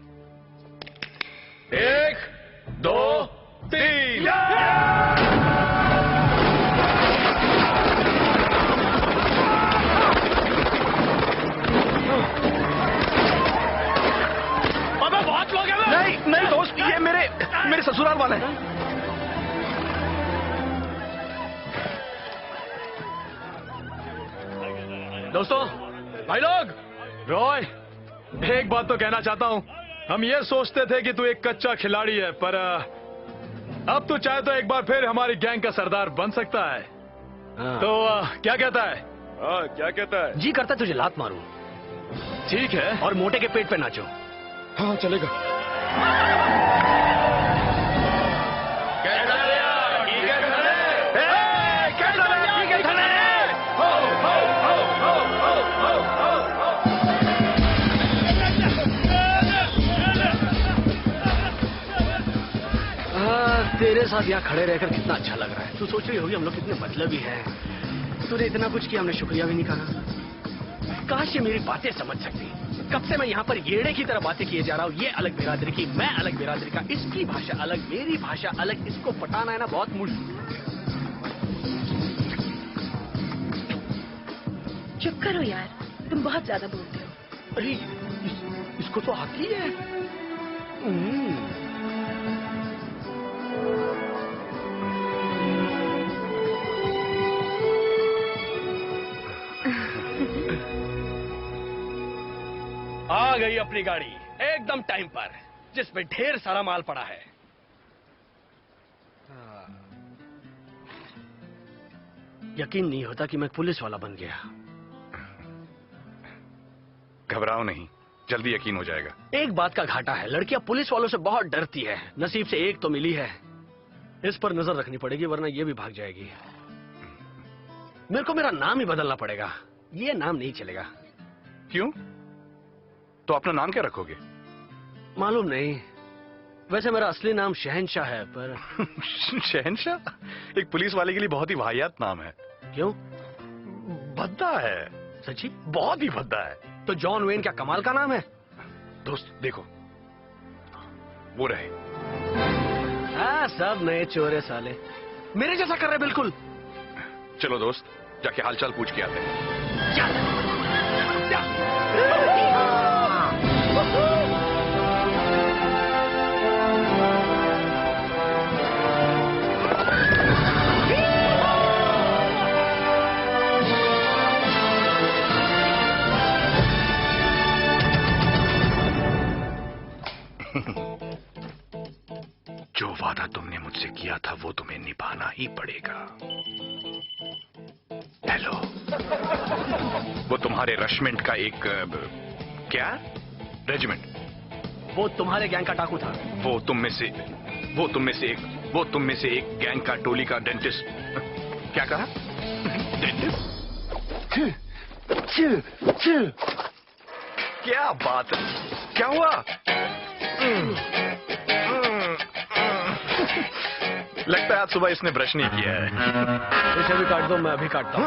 1, 2, 3। अबे बहुत लोग हैं। नहीं नहीं दोस्त, ये मेरे ससुराल वाले हैं। दोस्तों, भाई लोग, रॉय, एक बात तो कहना चाहता हूं। हम ये सोचते थे कि तू एक कच्चा खिलाड़ी है, पर अब तू चाहे तो एक बार फिर हमारी गैंग का सरदार बन सकता है। तो क्या कहता है? क्या कहता है? जी करता तुझे लात मारूं। ठीक है। और मोटे के पेट पे नाचो। हाँ चलेगा। तेरे साथ यहाँ खड़े रहकर कितना अच्छा लग रहा है। तू सोच रही होगी हम लोग कितने मतलबी हैं। तूने इतना कुछ किया, हमने शुक्रिया भी नहीं कहा। काश ये मेरी बातें समझ सकती। कब से मैं यहाँ पर येड़े की तरह बातें किए जा रहा हूँ। ये अलग बिरादरी की, मैं अलग बिरादरी का, इसकी भाषा अलग, मेरी भाषा अलग। इसको पटाना है ना बहुत मुश्किल। चुप करो यार, तुम बहुत ज्यादा बोलते हो। अरे इसको तो आती है। आ गई अपनी गाड़ी एकदम टाइम पर, जिसमें ढेर सारा माल पड़ा है। यकीन नहीं होता कि मैं पुलिस वाला बन गया। घबराओ नहीं, जल्दी यकीन हो जाएगा। एक बात का घाटा है, लड़कियां पुलिस वालों से बहुत डरती है। नसीब से एक तो मिली है। इस पर नजर रखनी पड़ेगी, वरना ये भी भाग जाएगी। मेरे को मेरा नाम ही बदलना पड़ेगा। ये नाम नहीं चलेगा। क्यों? तो अपना नाम क्या रखोगे? मालूम नहीं। वैसे मेरा असली नाम शहनशाह है, पर शहनशाह? एक पुलिस वाले के लिए बहुत ही वाहियात नाम है। क्यों? भद्दा है। सच्ची? बहुत ही भद्दा है। तो जॉन वेन क्या कमाल का नाम है? दोस्त देखो, वो रहे। हाँ, सब नए चोरे साले, मेरे जैसा कर रहे बिल्कुल। चलो दोस्त, जाके हालचाल पूछ के आते हैं। जो वादा तुमने मुझसे किया था वो तुम्हें निभाना ही पड़ेगा। हेलो, वो तुम्हारे रशमेंट का एक क्या रेजिमेंट, वो तुम्हारे गैंग का डाकू था। वो तुम में से एक गैंग का टोली का डेंटिस्ट। क्या कहा? डेंटिस्ट? क्या बात है? क्या हुआ? लगता है आज सुबह इसने ब्रश नहीं किया है। इसे भी काट दो, मैं अभी काटता हूँ।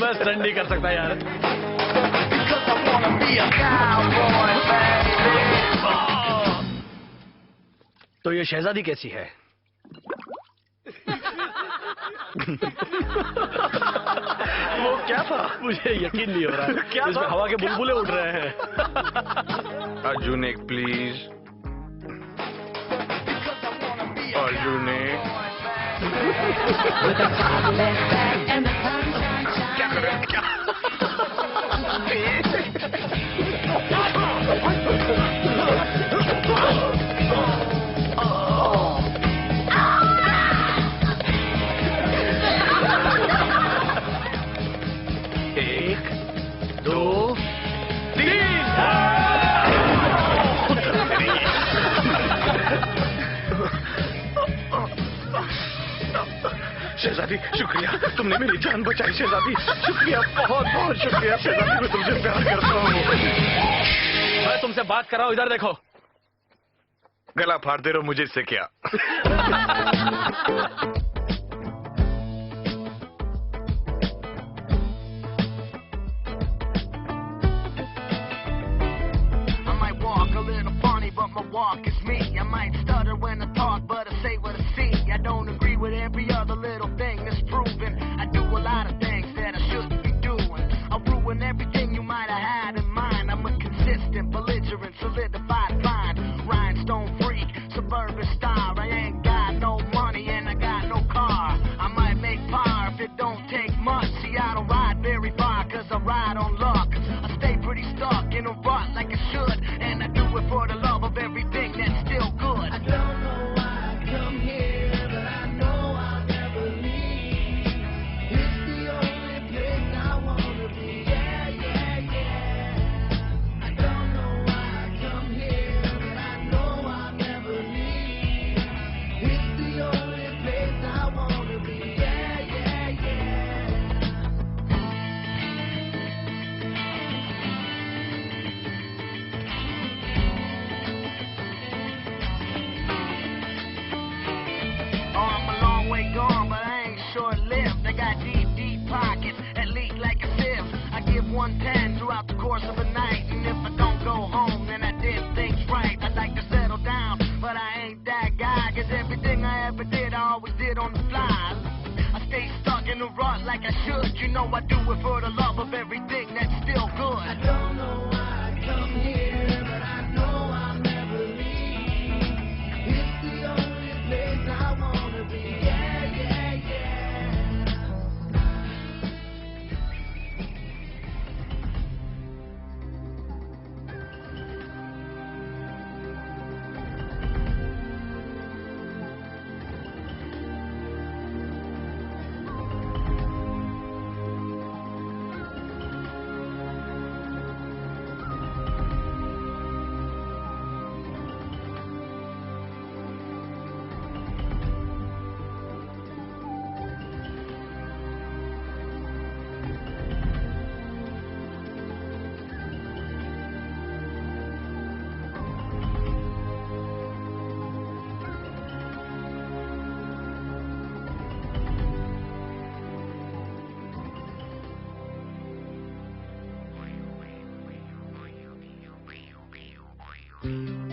मैं स्टंट नहीं कर सकता यार। तो ये शहजादी कैसी है? वो क्या था? मुझे यकीन नहीं हो रहा है। क्या इसमें हवा के बुलबुले उड़ रहे हैं। अर्जुन एक प्लीज। अर्जुन क्या कर रहे हैं? क्या? शहजादी, शुक्रिया, तुमने मेरी जान बचाई शहजादी, शुक्रिया, बहुत बहुत शुक्रिया शहजादी, मैं तुमसे प्यार करता हूँ। मैं तुमसे बात कर रहा हूँ, इधर देखो। गला फाड़ते रहो, मुझे इससे क्या। But my walk is me. I might stutter when I talk, but I say what I see. I don't agree with every other little thing that's proven. I do a lot of things that I shouldn't be doing. I'll ruin everything you might have had in mind. I'm a consistent, belligerent, solidified find. Rhinestone freak, suburban star. I ain't got no money and I got no car. I might make power if it don't take much. See, I don't ride very far, cause I ride on luck. I stay pretty stuck in a rut like I should, and I do it for the love of everything that's still good. I don't know why I come here, but I know I'll never leave. It's the only place I wanna be. Yeah, yeah, yeah. I don't know why I come here, but I know I'll never leave. It's the only place I wanna be. Yeah, yeah, yeah. Oh, I'm a long way gone, but I ain't short-lived. I got deep, deep pockets that leak like a sieve. I give 110 throughout the course of a night, and if I don't go home, then I did things right. I'd like to settle down, but I ain't that guy, cause everything I ever did, I always did on the fly. I stay stuck in the rut like I should. You know I do it for the love of everything that's still good. I don't know why I come here, but I know I'll never leave. It's the only place I wanna be. Yeah, yeah, yeah. Thank you.